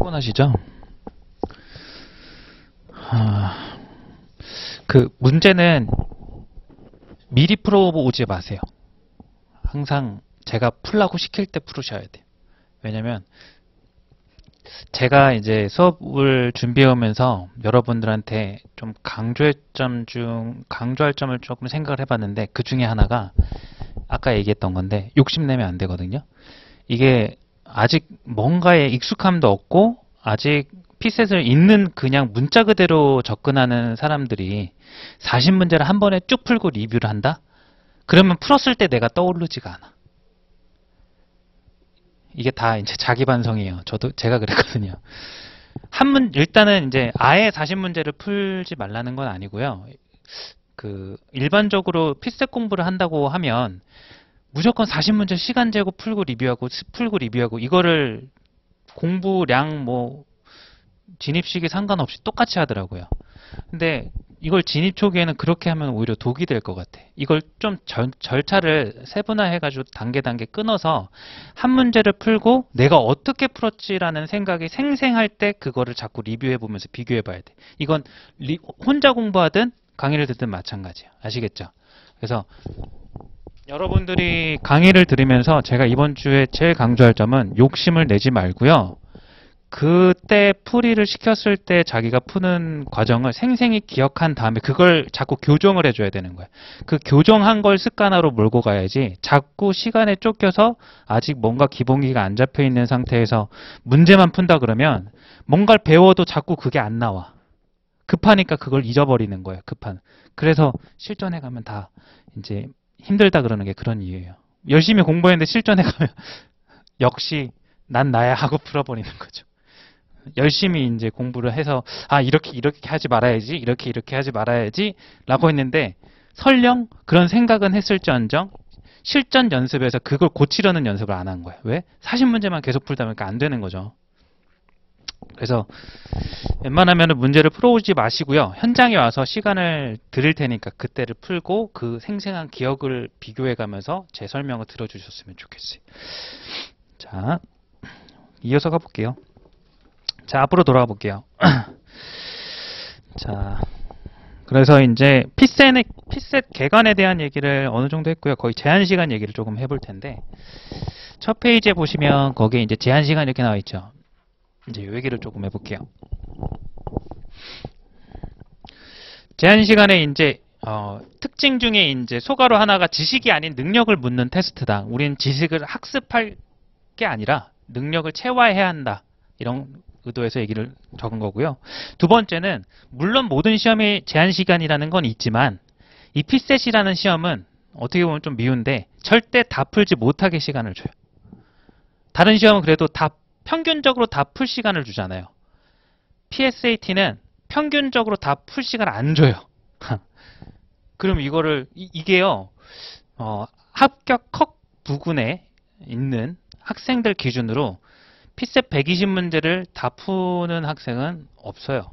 피곤하시죠? 그 문제는 미리 풀어오지 마세요. 항상 제가 풀라고 시킬 때 풀으셔야 돼요. 왜냐면 제가 이제 수업을 준비해 오면서 여러분들한테 좀 강조할 점을 조금 생각을 해봤는데, 그 중에 하나가 아까 얘기했던 건데, 욕심내면 안 되거든요. 이게 아직 뭔가에 익숙함도 없고 아직 피셋을 읽는 그냥 문자 그대로 접근하는 사람들이 40문제를 한 번에 쭉 풀고 리뷰를 한다? 그러면 풀었을 때 내가 떠오르지가 않아. 이게 다 이제 자기 반성이에요. 제가 그랬거든요. 일단은 이제 아예 40문제를 풀지 말라는 건 아니고요. 일반적으로 피셋 공부를 한다고 하면 무조건 40문제 시간 재고 풀고 리뷰하고 이거를 공부량 진입 시기 상관없이 똑같이 하더라고요. 근데 이걸 진입 초기에는 그렇게 하면 오히려 독이 될 것 같아. 이걸 좀 절차를 세분화해가지고 단계 끊어서 한 문제를 풀고 내가 어떻게 풀었지라는 생각이 생생할 때 그거를 자꾸 리뷰해보면서 비교해봐야 돼. 이건 혼자 공부하든 강의를 듣든 마찬가지야. 아시겠죠? 그래서 여러분들이 강의를 들으면서 제가 이번 주에 제일 강조할 점은 욕심을 내지 말고요. 그때 풀이를 시켰을 때 자기가 푸는 과정을 생생히 기억한 다음에 그걸 자꾸 교정을 해줘야 되는 거예요. 그 교정한 걸 습관화로 몰고 가야지 자꾸 시간에 쫓겨서 아직 뭔가 기본기가 안 잡혀 있는 상태에서 문제만 푼다 그러면 뭔가를 배워도 자꾸 그게 안 나와. 급하니까 그걸 잊어버리는 거예요. 그래서 실전에 가면 다 이제 힘들다 그러는 게 그런 이유예요. 열심히 공부했는데 실전에 가면 역시 난 나야 하고 풀어버리는 거죠. 열심히 이제 공부를 해서 이렇게 하지 말아야지, 이렇게 하지 말아야지 라고 했는데 설령 그런 생각은 했을지언정 실전 연습에서 그걸 고치려는 연습을 안 한 거예요. 왜? 40문제만 계속 풀다 보니까 안 되는 거죠. 그래서 웬만하면 문제를 풀어오지 마시고요. 현장에 와서 시간을 드릴 테니까 그때를 풀고 그 생생한 기억을 비교해가면서 제 설명을 들어주셨으면 좋겠어요. 자, 이어서 가볼게요. 자, 앞으로 돌아가 볼게요. 자, 그래서 이제 피셋 개관에 대한 얘기를 어느 정도 했고요. 거의 제한 시간 얘기를 조금 해볼 텐데, 첫 페이지에 보시면 거기에 이제 제한 시간 이렇게 나와 있죠. 이제 이 얘기를 조금 해볼게요. 제한 시간에 이제 특징 중에 이제 소가로 하나가 지식이 아닌 능력을 묻는 테스트다. 우린 지식을 학습할 게 아니라 능력을 체화해야 한다. 이런 의도에서 얘기를 적은 거고요. 두 번째는 물론 모든 시험에 제한 시간이라는 건 있지만 이 피셋이라는 시험은 어떻게 보면 좀 미운데 절대 다 풀지 못하게 시간을 줘요. 다른 시험은 그래도 평균적으로 다 풀 시간을 주잖아요. PSAT는 평균적으로 다 풀 시간을 안 줘요. 그럼 이게요, 합격컷 부근에 있는 학생들 기준으로 피셋 120문제를 다 푸는 학생은 없어요.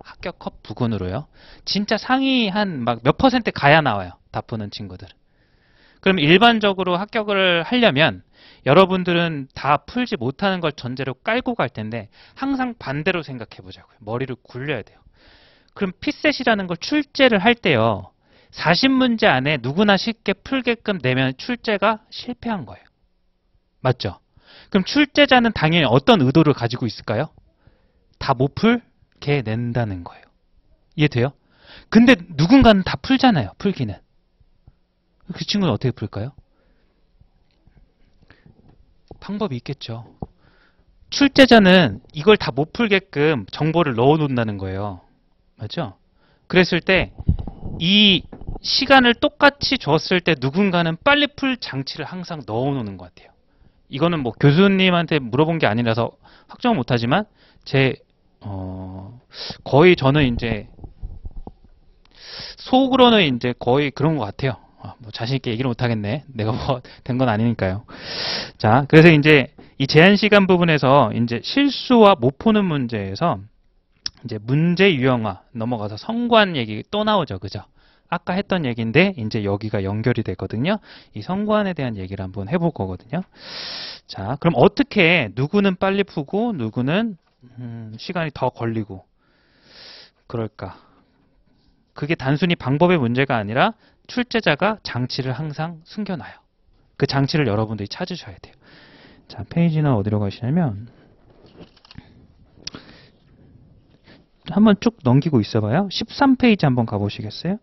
합격컷 부근으로요. 진짜 상위 한 몇 퍼센트 가야 나와요. 다 푸는 친구들. 그럼 일반적으로 합격을 하려면 여러분들은 다 풀지 못하는 걸 전제로 깔고 갈 텐데 항상 반대로 생각해 보자고요. 머리를 굴려야 돼요. 그럼 피셋이라는 걸 출제를 할 때요. 40문제 안에 누구나 쉽게 풀게끔 내면 출제가 실패한 거예요. 맞죠? 그럼 출제자는 당연히 어떤 의도를 가지고 있을까요? 다 못 풀게 낸다는 거예요. 이해돼요? 근데 누군가는 다 풀잖아요. 풀기는. 그 친구는 어떻게 풀까요? 방법이 있겠죠. 출제자는 이걸 다 못 풀게끔 정보를 넣어 놓는다는 거예요. 맞죠? 그랬을 때 이 시간을 똑같이 줬을 때 누군가는 빨리 풀 장치를 항상 넣어 놓는 것 같아요. 이거는 교수님한테 물어본 게 아니라서 확정은 못하지만 거의 저는 이제 속으로는 이제 거의 그런 것 같아요. 자신 있게 얘기를 못하겠네. 내가 된 건 아니니까요. 자, 그래서 이제 이 제한 시간 부분에서 이제 실수와 못 푸는 문제에서 이제 문제 유형화 넘어가서 성관 얘기 또 나오죠, 그죠? 아까 했던 얘기인데 이제 여기가 연결이 되거든요. 이 성관에 대한 얘기를 한번 해볼 거거든요. 자, 그럼 어떻게 누구는 빨리 푸고 누구는 시간이 더 걸리고 그럴까? 그게 단순히 방법의 문제가 아니라 출제자가 장치를 항상 숨겨놔요. 그 장치를 여러분들이 찾으셔야 돼요. 자, 페이지는 어디로 가시냐면 한번 쭉 넘기고 있어봐요. 13페이지 한번 가보시겠어요?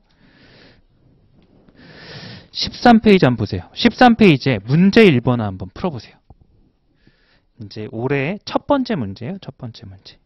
13페이지 한번 보세요. 13페이지에 문제 1번을 한번 풀어보세요. 이제 올해 첫 번째 문제예요. 첫 번째 문제.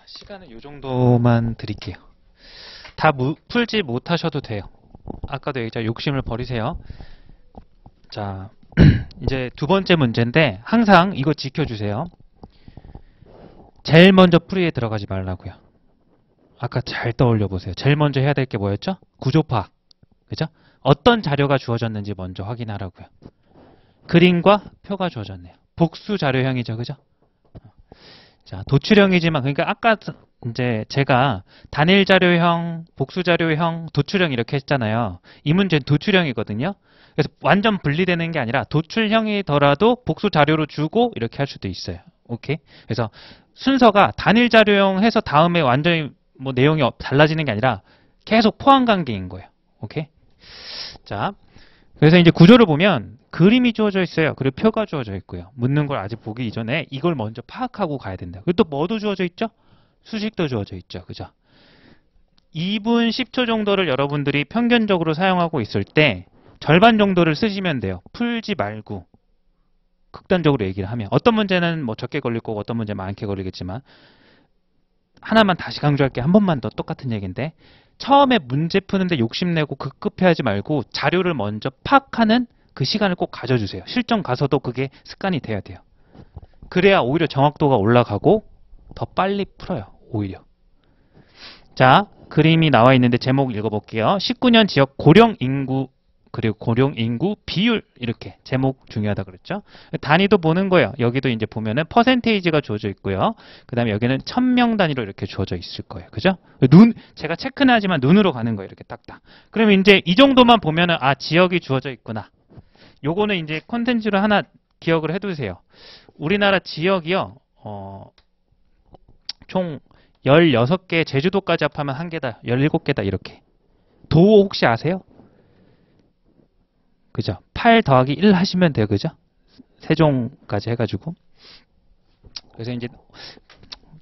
시간은 이 정도만 드릴게요. 다 풀지 못하셔도 돼요. 아까도 얘기했죠. 욕심을 버리세요. 자, 이제 두 번째 문제인데 항상 이거 지켜주세요. 제일 먼저 풀이에 들어가지 말라고요. 아까 잘 떠올려 보세요. 제일 먼저 해야 될 게 뭐였죠? 구조 파악. 그죠? 어떤 자료가 주어졌는지 먼저 확인하라고요. 그림과 표가 주어졌네요. 복수 자료형이죠. 그죠? 자, 도출형이지만, 그러니까 아까 이제 제가 단일 자료형, 복수 자료형, 도출형 이렇게 했잖아요. 이 문제는 도출형이거든요. 그래서 완전 분리되는 게 아니라 도출형이더라도 복수 자료로 주고 이렇게 할 수도 있어요. 오케이? 그래서 순서가 단일 자료형 해서 다음에 완전히 뭐 내용이 달라지는 게 아니라 계속 포함 관계인 거예요. 오케이? 자, 그래서 이제 구조를 보면 그림이 주어져 있어요. 그리고 표가 주어져 있고요. 묻는 걸 아직 보기 이전에 이걸 먼저 파악하고 가야 된다. 그리고 또 뭐도 주어져 있죠? 수식도 주어져 있죠. 그죠? 2분 10초 정도를 여러분들이 평균적으로 사용하고 있을 때 절반 정도를 쓰시면 돼요. 풀지 말고. 극단적으로 얘기를 하면. 어떤 문제는 뭐 적게 걸릴 거고 어떤 문제는 많게 걸리겠지만 하나만 다시 강조할게. 한 번만 더 똑같은 얘기인데 처음에 문제 푸는데 욕심내고 급급해하지 말고 자료를 먼저 파악하는 그 시간을 꼭 가져주세요. 실전 가서도 그게 습관이 돼야 돼요. 그래야 오히려 정확도가 올라가고 더 빨리 풀어요. 오히려. 자, 그림이 나와 있는데 제목 읽어볼게요. 19년 지역 고령 인구 그리고 고령 인구 비율 이렇게 제목 중요하다 그랬죠. 단위도 보는 거예요. 여기도 이제 보면은 퍼센테이지가 주어져 있고요. 그 다음에 여기는 1000명 단위로 이렇게 주어져 있을 거예요. 그죠? 제가 체크는 하지만 눈으로 가는 거예요. 이렇게 딱딱. 그러면 이제 이 정도만 보면은 아, 지역이 주어져 있구나. 요거는 이제 콘텐츠로 하나 기억을 해두세요. 우리나라 지역이요. 총 16개, 제주도까지 합하면 1개다, 17개다 이렇게. 도 혹시 아세요? 그죠? 8 더하기 1 하시면 돼요. 그죠? 세종까지 해가지고. 그래서 이제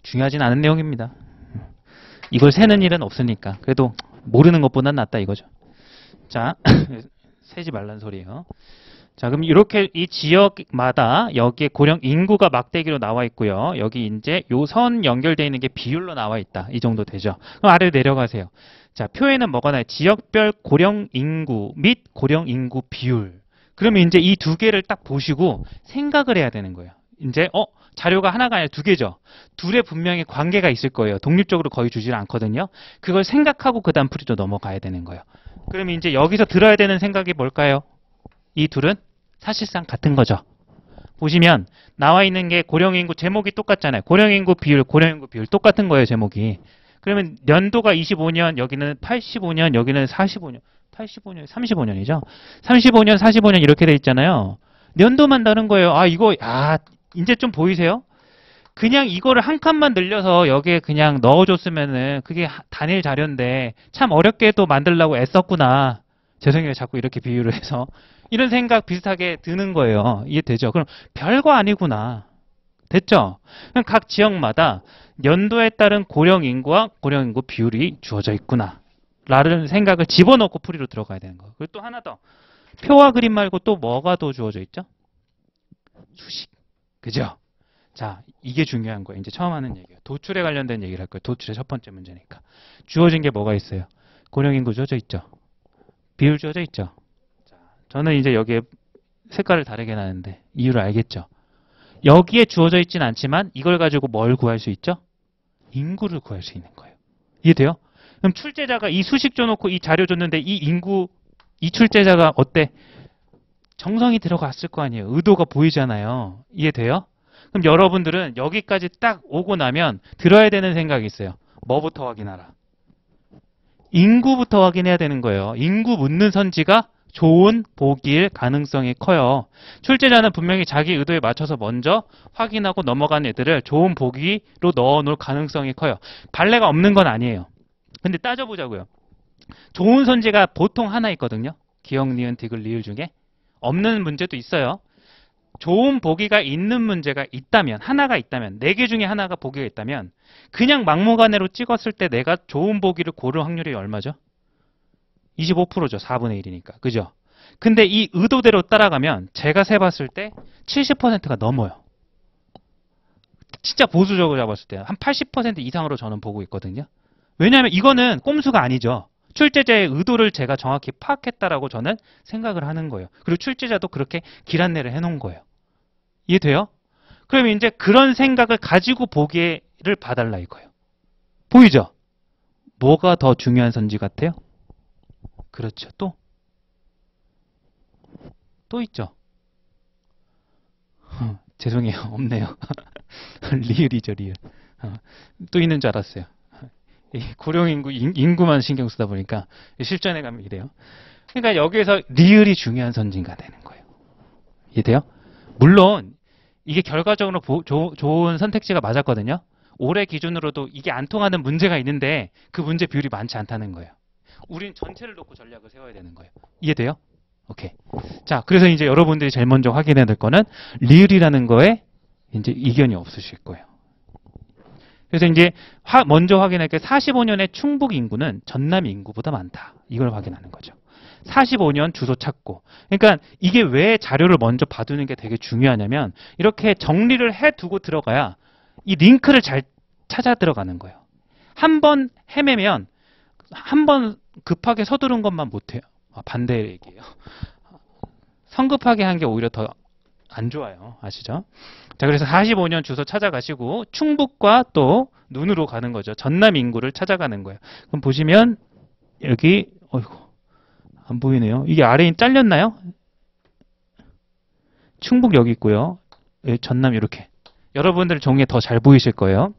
중요하진 않은 내용입니다. 이걸 세는 일은 없으니까. 그래도 모르는 것보단 낫다 이거죠. 자, 세지 말란 소리예요. 자, 그럼 이렇게 이 지역마다 여기에 고령 인구가 막대기로 나와 있고요. 여기 이제 요 선 연결되어 있는 게 비율로 나와 있다. 이 정도 되죠. 그럼 아래로 내려가세요. 자, 표에는 뭐가 나요? 지역별 고령 인구 및 고령 인구 비율. 그러면 이제 이 두 개를 딱 보시고 생각을 해야 되는 거예요. 이제 자료가 하나가 아니라 두 개죠. 둘에 분명히 관계가 있을 거예요. 독립적으로 거의 주질 않거든요. 그걸 생각하고 그 다음 풀이로 넘어가야 되는 거예요. 그러면 이제 여기서 들어야 되는 생각이 뭘까요? 이 둘은 사실상 같은 거죠. 보시면 나와 있는 게 고령인구 제목이 똑같잖아요. 고령인구 비율 똑같은 거예요. 제목이. 그러면 연도가 25년, 여기는 85년, 여기는 45년. 85년, 35년이죠. 35년, 45년 이렇게 돼 있잖아요. 연도만 다른 거예요. 이제 좀 보이세요? 그냥 이거를 한 칸만 늘려서 여기에 그냥 넣어줬으면은 그게 단일 자료인데 참 어렵게 또 만들려고 애썼구나. 죄송해요. 자꾸 이렇게 비유를 해서. 이런 생각 비슷하게 드는 거예요. 이해되죠? 그럼 별거 아니구나. 됐죠? 그럼 각 지역마다 연도에 따른 고령 인구와 고령 인구 비율이 주어져 있구나. 라는 생각을 집어넣고 풀이로 들어가야 되는 거예요. 그리고 또 하나 더. 표와 그림 말고 또 뭐가 더 주어져 있죠? 수식. 그죠? 자, 이게 중요한 거예요. 이제 처음 하는 얘기예요. 도출에 관련된 얘기를 할 거예요. 도출의 첫 번째 문제니까. 주어진 게 뭐가 있어요? 고령 인구 주어져 있죠? 비율 주어져 있죠? 저는 이제 여기에 색깔을 다르게 놨는데 이유를 알겠죠? 여기에 주어져 있진 않지만 이걸 가지고 뭘 구할 수 있죠? 인구를 구할 수 있는 거예요. 이해돼요? 그럼 출제자가 이 수식 줘놓고 이 자료 줬는데 이 인구, 이 출제자가 어때? 정성이 들어갔을 거 아니에요. 의도가 보이잖아요. 이해돼요? 그럼 여러분들은 여기까지 딱 오고 나면 들어야 되는 생각이 있어요. 뭐부터 확인하라? 인구부터 확인해야 되는 거예요. 인구 묻는 선지가 좋은 보기일 가능성이 커요. 출제자는 분명히 자기 의도에 맞춰서 먼저 확인하고 넘어간 애들을 좋은 보기로 넣어놓을 가능성이 커요. 발레가 없는 건 아니에요. 근데 따져보자고요. 좋은 선지가 보통 하나 있거든요. 기역, 니은, 디귿, 리을 중에. 없는 문제도 있어요. 좋은 보기가 있는 문제가 있다면, 하나가 있다면, 4개 중에 하나가 보기가 있다면 그냥 막무가내로 찍었을 때 내가 좋은 보기를 고를 확률이 얼마죠? 25%죠. 4분의 1이니까. 그죠? 근데 이 의도대로 따라가면 제가 세봤을 때 70%가 넘어요. 진짜 보수적으로 잡았을 때 한 80% 이상으로 저는 보고 있거든요. 왜냐하면 이거는 꼼수가 아니죠. 출제자의 의도를 제가 정확히 파악했다라고 저는 생각을 하는 거예요. 그리고 출제자도 그렇게 길 안내를 해놓은 거예요. 이해돼요? 그러면 이제 그런 생각을 가지고 보기를 봐달라 이거예요. 보이죠? 뭐가 더 중요한 선지 같아요? 그렇죠. 또 있죠. 죄송해요. 없네요. 리을이죠, 리을. 또 있는 줄 알았어요. 이 고령인구, 인구만 신경 쓰다 보니까 실전에 가면 이래요. 그러니까 여기에서 리을이 중요한 선진가 되는 거예요. 이해돼요? 물론 이게 결과적으로 좋은 선택지가 맞았거든요. 올해 기준으로도 이게 안 통하는 문제가 있는데 그 문제 비율이 많지 않다는 거예요. 우린 전체를 놓고 전략을 세워야 되는 거예요. 이해돼요? 오케이. 자, 그래서 이제 여러분들이 제일 먼저 확인해야 될 거는 리을이라는 거에 이제 이견이 없으실 거예요. 그래서 이제 먼저 확인할 게 45년의 충북 인구는 전남 인구보다 많다. 이걸 확인하는 거죠. 45년 주소 찾고. 그러니까 이게 왜 자료를 먼저 봐두는 게 되게 중요하냐면 이렇게 정리를 해두고 들어가야 이 링크를 잘 찾아 들어가는 거예요. 한 번 헤매면 한 번 급하게 서두른 것만 못해요. 반대 얘기예요. 성급하게 한 게 오히려 더 안 좋아요. 아시죠? 자, 그래서 45년 주소 찾아가시고 충북과 또 눈으로 가는 거죠. 전남 인구를 찾아가는 거예요. 그럼 보시면 여기 어이구 안 보이네요. 이게 아래에 잘렸나요? 충북 여기 있고요. 여기 전남 이렇게. 여러분들 종이에 더 잘 보이실 거예요.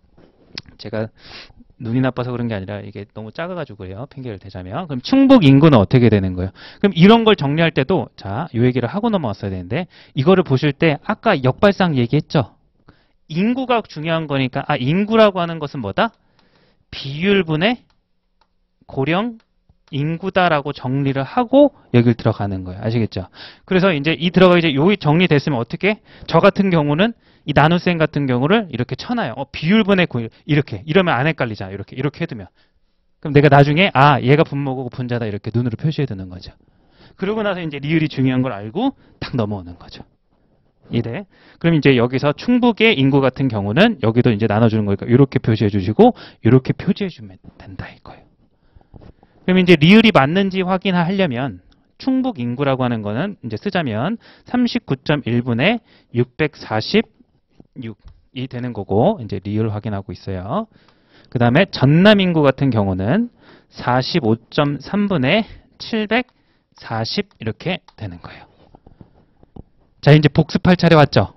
제가 눈이 나빠서 그런 게 아니라 이게 너무 작아가지고 그래요. 핑계를 대자면. 그럼 충북 인구는 어떻게 되는 거예요? 그럼 이런 걸 정리할 때도 자, 이 얘기를 하고 넘어왔어야 되는데 이거를 보실 때 아까 역발상 얘기했죠? 인구가 중요한 거니까 인구라고 하는 것은 뭐다? 비율분의 고령 인구다라고 정리를 하고 여길 들어가는 거예요. 아시겠죠? 그래서 이제 이 들어가 이제 요기 정리됐으면 어떻게? 저 같은 경우는 이 나눗셈 같은 경우를 이렇게 쳐놔요. 비율분의 고율 이렇게 이러면 안 헷갈리잖아. 이렇게 해두면 그럼 내가 나중에 얘가 분모고 분자다 이렇게 눈으로 표시해두는 거죠. 그러고 나서 이제 리을이 중요한 걸 알고 딱 넘어오는 거죠. 이래. 그럼 이제 여기서 충북의 인구 같은 경우는 여기도 이제 나눠주는 거니까 이렇게 표시해 주시고 이렇게 표시해 주면 된다 이거예요. 그럼 이제 리을이 맞는지 확인하려면 충북 인구라고 하는 거는 이제 쓰자면 39.1분의 646이 되는 거고 이제 리을 확인하고 있어요. 그 다음에 전남 인구 같은 경우는 45.3분의 740 이렇게 되는 거예요. 자, 이제 복습할 차례 왔죠?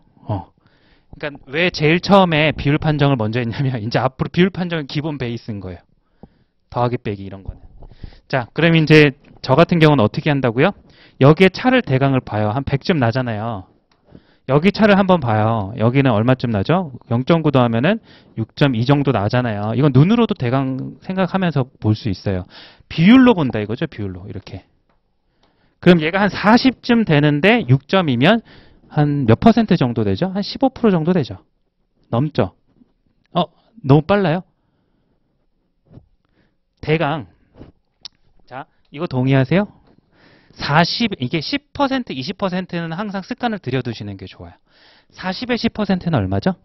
그러니까 왜 제일 처음에 비율 판정을 먼저 했냐면 이제 앞으로 비율 판정은 기본 베이스인 거예요. 더하기 빼기 이런 거는. 자, 그럼 이제 저 같은 경우는 어떻게 한다고요? 여기에 차를 대강을 봐요. 한 100점 나잖아요. 여기 차를 한번 봐요. 여기는 얼마쯤 나죠? 0.9 더하면은 6.2 정도 나잖아요. 이건 눈으로도 대강 생각하면서 볼 수 있어요. 비율로 본다 이거죠. 비율로 이렇게. 그럼 얘가 한 40쯤 되는데 6점이면 한 몇 퍼센트 정도 되죠? 한 15% 정도 되죠? 넘죠? 너무 빨라요? 대강. 자, 이거 동의하세요? 이게 10%, 20%는 항상 습관을 들여두시는 게 좋아요. 40에 10%는 얼마죠?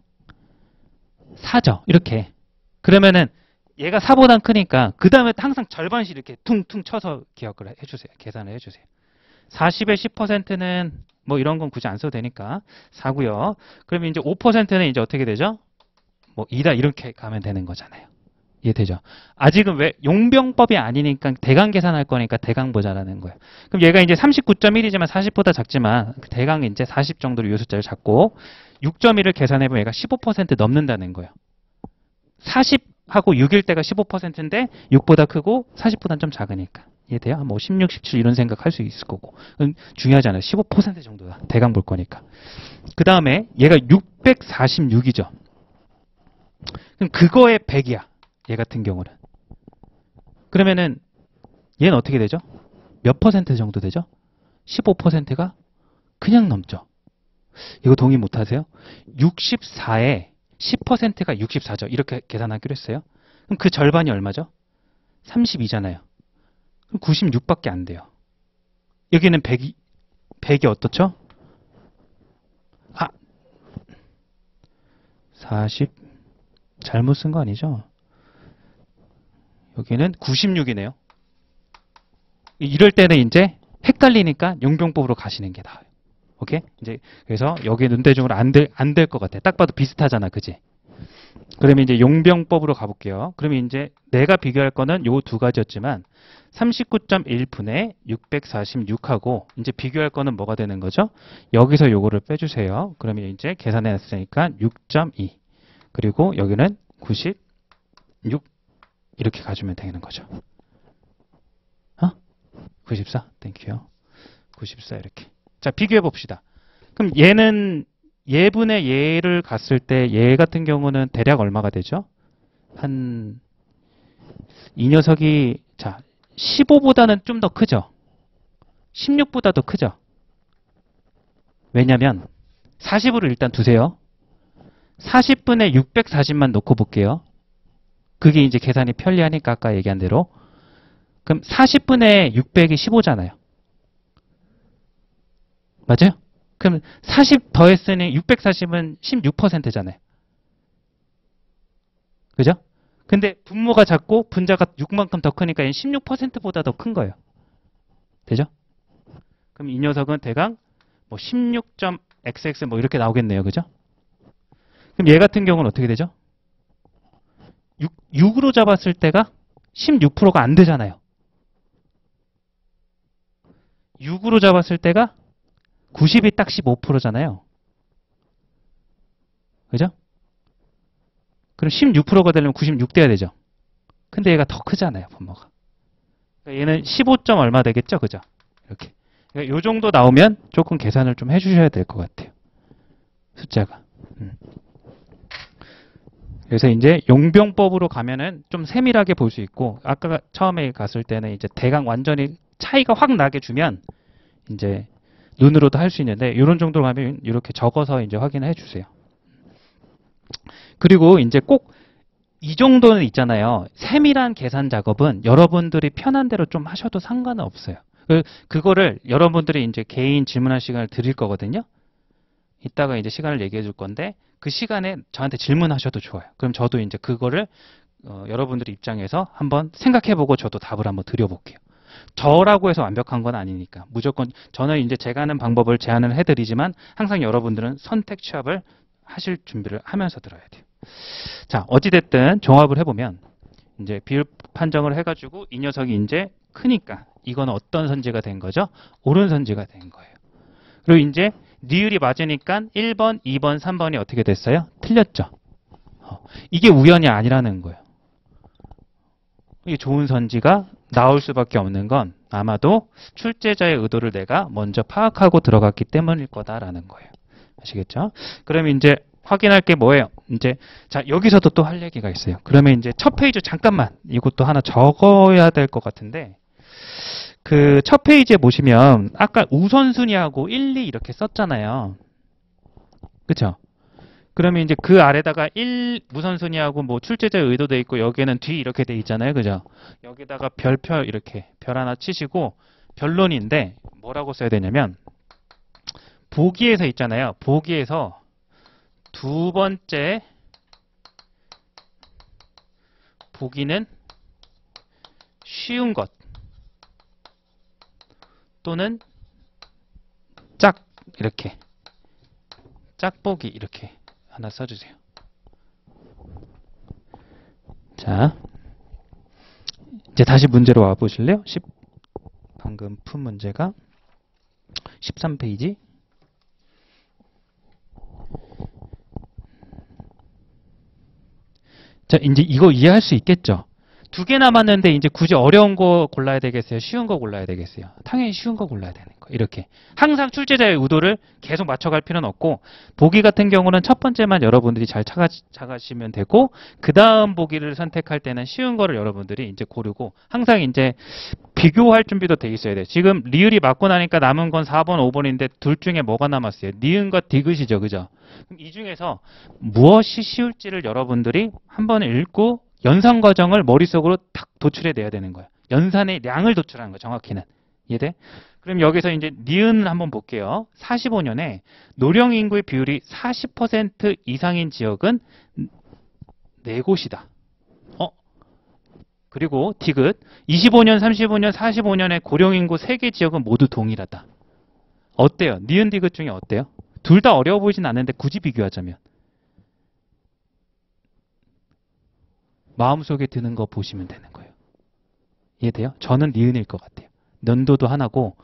4죠. 이렇게. 그러면은 얘가 4보단 크니까 그 다음에 항상 절반씩 이렇게 퉁퉁 쳐서 기억을 해주세요. 계산을 해주세요. 40에 10%는 뭐 이런 건 굳이 안 써도 되니까 4고요. 그러면 이제 5%는 이제 어떻게 되죠? 뭐 2다 이렇게 가면 되는 거잖아요. 이해되죠? 아직은 왜 용병법이 아니니까 대강 계산할 거니까 대강 보자라는 거예요. 그럼 얘가 이제 39.1이지만 40보다 작지만 대강 이제 40 정도로 요 숫자를 잡고 6.1을 계산해보면 얘가 15% 넘는다는 거예요. 40하고 6일 때가 15%인데 6보다 크고 40보다는 좀 작으니까. 이해돼요? 뭐 16, 17 이런 생각할 수 있을 거고. 그럼 중요하지 않아요. 15% 정도다. 대강 볼 거니까. 그 다음에 얘가 646이죠. 그럼 그거의 100이야. 얘 같은 경우는. 그러면은 얘는 어떻게 되죠? 몇 퍼센트 정도 되죠? 15%가 그냥 넘죠. 이거 동의 못 하세요? 64에 10%가 64죠. 이렇게 계산하기로 했어요. 그럼 그 절반이 얼마죠? 32잖아요. 그럼 96밖에 안 돼요. 여기는 100이 어떻죠? 40 잘못 쓴 거 아니죠? 여기는 96이네요. 이럴 때는 이제 헷갈리니까 용병법으로 가시는 게 나아요. 오케이? 이제 그래서 여기 눈대중으로 안 될 것 같아. 딱 봐도 비슷하잖아, 그지? 그러면 이제 용병법으로 가볼게요. 그러면 이제 내가 비교할 거는 요 두 가지였지만 39.1분의 646하고 이제 비교할 거는 뭐가 되는 거죠? 여기서 요거를 빼주세요. 그러면 이제 계산해놨으니까 6.2 그리고 여기는 96 이렇게 가주면 되는 거죠. 94? 땡큐요. 94 이렇게. 자, 비교해 봅시다. 그럼 얘분의 얘를 갔을 때 얘 같은 경우는 대략 얼마가 되죠? 이 녀석이 자 15보다는 좀 더 크죠? 16보다 더 크죠? 왜냐면 40으로 일단 두세요. 40분의 640만 놓고 볼게요. 그게 이제 계산이 편리하니까 아까 얘기한 대로. 그럼 40분의 600이 15잖아요. 맞아요? 그럼 40 더했으니 640은 16%잖아요. 그죠? 근데 분모가 작고 분자가 6만큼 더 크니까 16%보다 더 큰 거예요. 되죠? 그럼 이 녀석은 대강 뭐 16.xx 뭐 이렇게 나오겠네요. 그죠? 그럼 얘 같은 경우는 어떻게 되죠? 6으로 잡았을 때가 16%가 안 되잖아요. 6으로 잡았을 때가 90이 딱 15%잖아요. 그죠? 그럼 16%가 되려면 96 돼야 되죠. 근데 얘가 더 크잖아요, 분모가. 그러니까 얘는 15. 얼마 되겠죠? 그죠? 이렇게. 그러니까 요 정도 나오면 조금 계산을 좀 해주셔야 될 것 같아요. 숫자가. 그래서 이제 용병법으로 가면은 좀 세밀하게 볼 수 있고, 아까 처음에 갔을 때는 이제 대강 완전히 차이가 확 나게 주면 이제 눈으로도 할 수 있는데, 이런 정도로 가면 이렇게 적어서 이제 확인해 주세요. 그리고 이제 꼭 이 정도는 있잖아요. 세밀한 계산 작업은 여러분들이 편한 대로 좀 하셔도 상관은 없어요. 그거를 여러분들이 이제 개인 질문할 시간을 드릴 거거든요. 이따가 이제 시간을 얘기해 줄 건데 그 시간에 저한테 질문하셔도 좋아요. 그럼 저도 이제 그거를 여러분들 입장에서 한번 생각해보고 저도 답을 한번 드려볼게요. 저라고 해서 완벽한 건 아니니까 무조건 저는 이제 제가 하는 방법을 제안을 해드리지만 항상 여러분들은 선택 취합을 하실 준비를 하면서 들어야 돼요. 자, 어찌됐든 종합을 해보면 이제 비율 판정을 해가지고 이 녀석이 이제 크니까 이건 어떤 선지가 된 거죠? 옳은 선지가 된 거예요. 그리고 이제 니을이 맞으니까 1번, 2번, 3번이 어떻게 됐어요? 틀렸죠. 이게 우연이 아니라는 거예요. 이게 좋은 선지가 나올 수밖에 없는 건 아마도 출제자의 의도를 내가 먼저 파악하고 들어갔기 때문일 거다라는 거예요. 아시겠죠? 그러면 이제 확인할 게 뭐예요? 이제 자 여기서도 또 할 얘기가 있어요. 그러면 이제 첫 페이지 잠깐만 이것도 하나 적어야 될 것 같은데 그 첫 페이지에 보시면 아까 우선순위하고 1, 2 이렇게 썼잖아요. 그쵸? 그러면 이제 그 아래다가 1 우선순위하고 뭐 출제자의 의도돼 있고 여기에는 뒤 이렇게 돼 있잖아요. 그죠? 여기다가 별표 이렇게 별 하나 치시고 변론인데 뭐라고 써야 되냐면 보기에서 있잖아요. 보기에서 두 번째 보기는 쉬운 것 또는 짝 이렇게 짝보기 이렇게 하나 써주세요. 자, 이제 다시 문제로 와보실래요? 방금 푼 문제가 13페이지. 자, 이제 이거 이해할 수 있겠죠? 두 개 남았는데 이제 굳이 어려운 거 골라야 되겠어요? 쉬운 거 골라야 되겠어요? 당연히 쉬운 거 골라야 되는 거. 이렇게. 항상 출제자의 의도를 계속 맞춰갈 필요는 없고 보기 같은 경우는 첫 번째만 여러분들이 잘 찾아가시면 되고 그 다음 보기를 선택할 때는 쉬운 거를 여러분들이 이제 고르고 항상 이제 비교할 준비도 돼 있어야 돼요. 지금 리을이 맞고 나니까 남은 건 4번, 5번인데 둘 중에 뭐가 남았어요? 니은과 디귿이죠. 그죠? 그럼 이 중에서 무엇이 쉬울지를 여러분들이 한번 읽고 연산 과정을 머릿속으로 탁 도출해내야 되는 거예요. 연산의 량을 도출하는 거예요. 정확히는. 이해돼? 그럼 여기서 이제 니은 한번 볼게요. 45년에 노령 인구의 비율이 40% 이상인 지역은 4곳이다. 그리고 디귿 25년, 35년, 45년에 고령 인구 3개 지역은 모두 동일하다. 어때요? 니은 디귿 중에 어때요? 둘 다 어려워 보이진 않는데 굳이 비교하자면 마음속에 드는 거 보시면 되는 거예요. 이해돼요? 저는 니은일 것 같아요. 연도도 하나고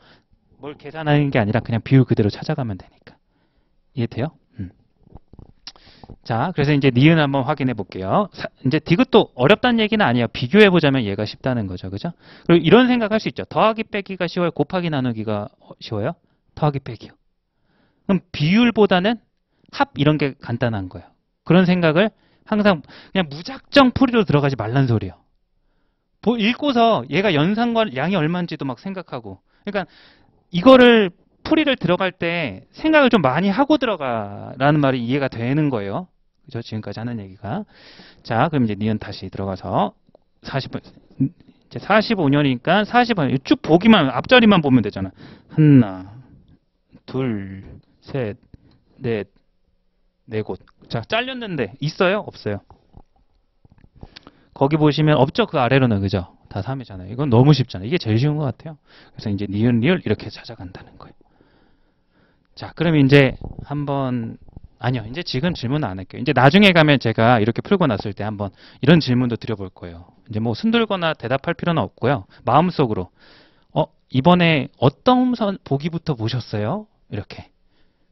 뭘 계산하는 게 아니라 그냥 비율 그대로 찾아가면 되니까. 이해돼요? 자, 그래서 이제 니은 한번 확인해 볼게요. 이제 디귿도 어렵다는 얘기는 아니에요. 비교해 보자면 얘가 쉽다는 거죠. 그죠? 그리고 이런 생각할 수 있죠. 더하기 빼기가 쉬워요? 곱하기 나누기가 쉬워요? 더하기 빼기요. 그럼 비율보다는 합 이런 게 간단한 거예요. 그런 생각을 항상 그냥 무작정 풀이로 들어가지 말란 소리예요. 읽고서 얘가 연산과 양이 얼마인지도 막 생각하고. 그러니까 이거를 풀이를 들어갈 때 생각을 좀 많이 하고 들어가라는 말이 이해가 되는 거예요. 그죠? 지금까지 하는 얘기가. 자, 그럼 이제 니은 다시 들어가서 40번, 이제 45년이니까 40번 쭉 보기만, 앞자리만 보면 되잖아. 하나, 둘, 셋, 넷, 네 곳. 자, 잘렸는데 있어요? 없어요? 거기 보시면 없죠? 그 아래로는. 그죠? 다 3이잖아요. 이건 너무 쉽잖아요. 이게 제일 쉬운 것 같아요. 그래서 이제 니은, 리을 이렇게 찾아간다는 거예요. 자, 그럼 이제 한번, 아니요. 이제 지금 질문은 안 할게요. 이제 나중에 가면 제가 이렇게 풀고 났을 때 한번 이런 질문도 드려볼 거예요. 이제 뭐 순들거나 대답할 필요는 없고요. 마음속으로. 이번에 어떤 보기부터 보셨어요? 이렇게.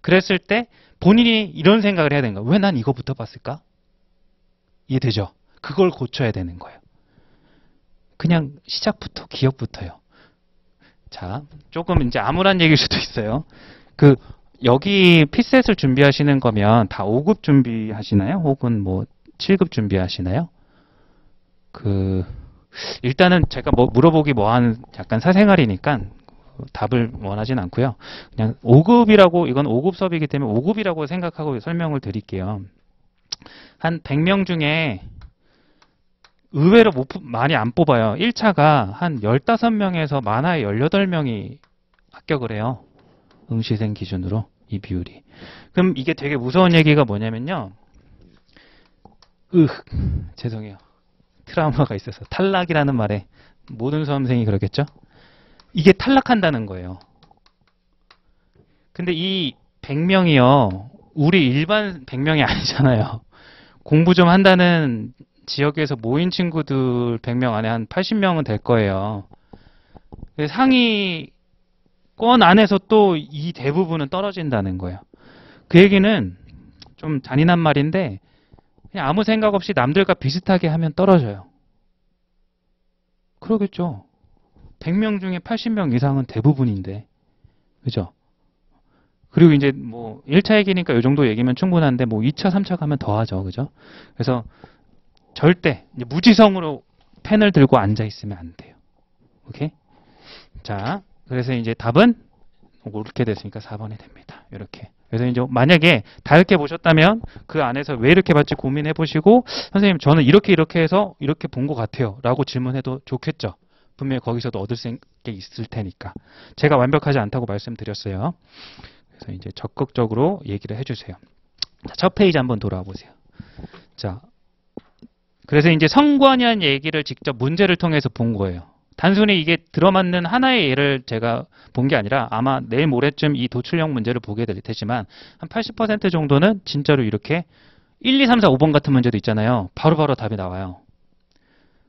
그랬을 때 본인이 이런 생각을 해야 되는 거예요. 왜 난 이거부터 봤을까? 이해되죠? 그걸 고쳐야 되는 거예요. 그냥 시작부터, 기억부터요. 자, 조금 이제 암울한 얘기일 수도 있어요. 여기 피셋을 준비하시는 거면 다 5급 준비하시나요? 혹은 뭐 7급 준비하시나요? 일단은 제가 뭐 물어보기 뭐한 약간 사생활이니까 답을 원하진 않고요. 그냥 5급이라고, 이건 5급 수업이기 때문에 5급이라고 생각하고 설명을 드릴게요. 한 100명 중에 의외로 많이 안 뽑아요. 1차가 한 15명에서 많아야 18명이 합격을 해요. 응시생 기준으로 이 비율이. 그럼 이게 되게 무서운 얘기가 뭐냐면요. 죄송해요. 트라우마가 있어서. 탈락이라는 말에 모든 수험생이 그러겠죠? 이게 탈락한다는 거예요. 근데 이 100명이요. 우리 일반 100명이 아니잖아요. 공부 좀 한다는 지역에서 모인 친구들 100명 안에 한 80명은 될 거예요. 상위권 안에서 또 이 대부분은 떨어진다는 거예요. 그 얘기는 좀 잔인한 말인데 그냥 아무 생각 없이 남들과 비슷하게 하면 떨어져요. 그러겠죠. 100명 중에 80명 이상은 대부분인데. 그죠? 그리고 이제 뭐 1차 얘기니까 이 정도 얘기면 충분한데 뭐 2차, 3차 가면 더 하죠. 그죠? 그래서 절대 이제 무지성으로 펜을 들고 앉아 있으면 안 돼요. 오케이? 자, 그래서 이제 답은 이렇게 됐으니까 4번이 됩니다. 이렇게. 그래서 이제 만약에 다 이렇게 보셨다면 그 안에서 왜 이렇게 봤지 고민해 보시고 선생님 저는 이렇게 해서 이렇게 본 것 같아요. 라고 질문해도 좋겠죠. 분명히 거기서도 얻을 게 있을 테니까. 제가 완벽하지 않다고 말씀드렸어요. 그래서 이제 적극적으로 얘기를 해주세요. 자, 첫 페이지 한번 돌아와 보세요. 자, 그래서 이제 성관이라는 얘기를 직접 문제를 통해서 본 거예요. 단순히 이게 들어맞는 하나의 예를 제가 본 게 아니라 아마 내일 모레쯤 이 도출형 문제를 보게 되지만 한 80% 정도는 진짜로 이렇게 1, 2, 3, 4, 5번 같은 문제도 있잖아요. 바로바로 답이 나와요.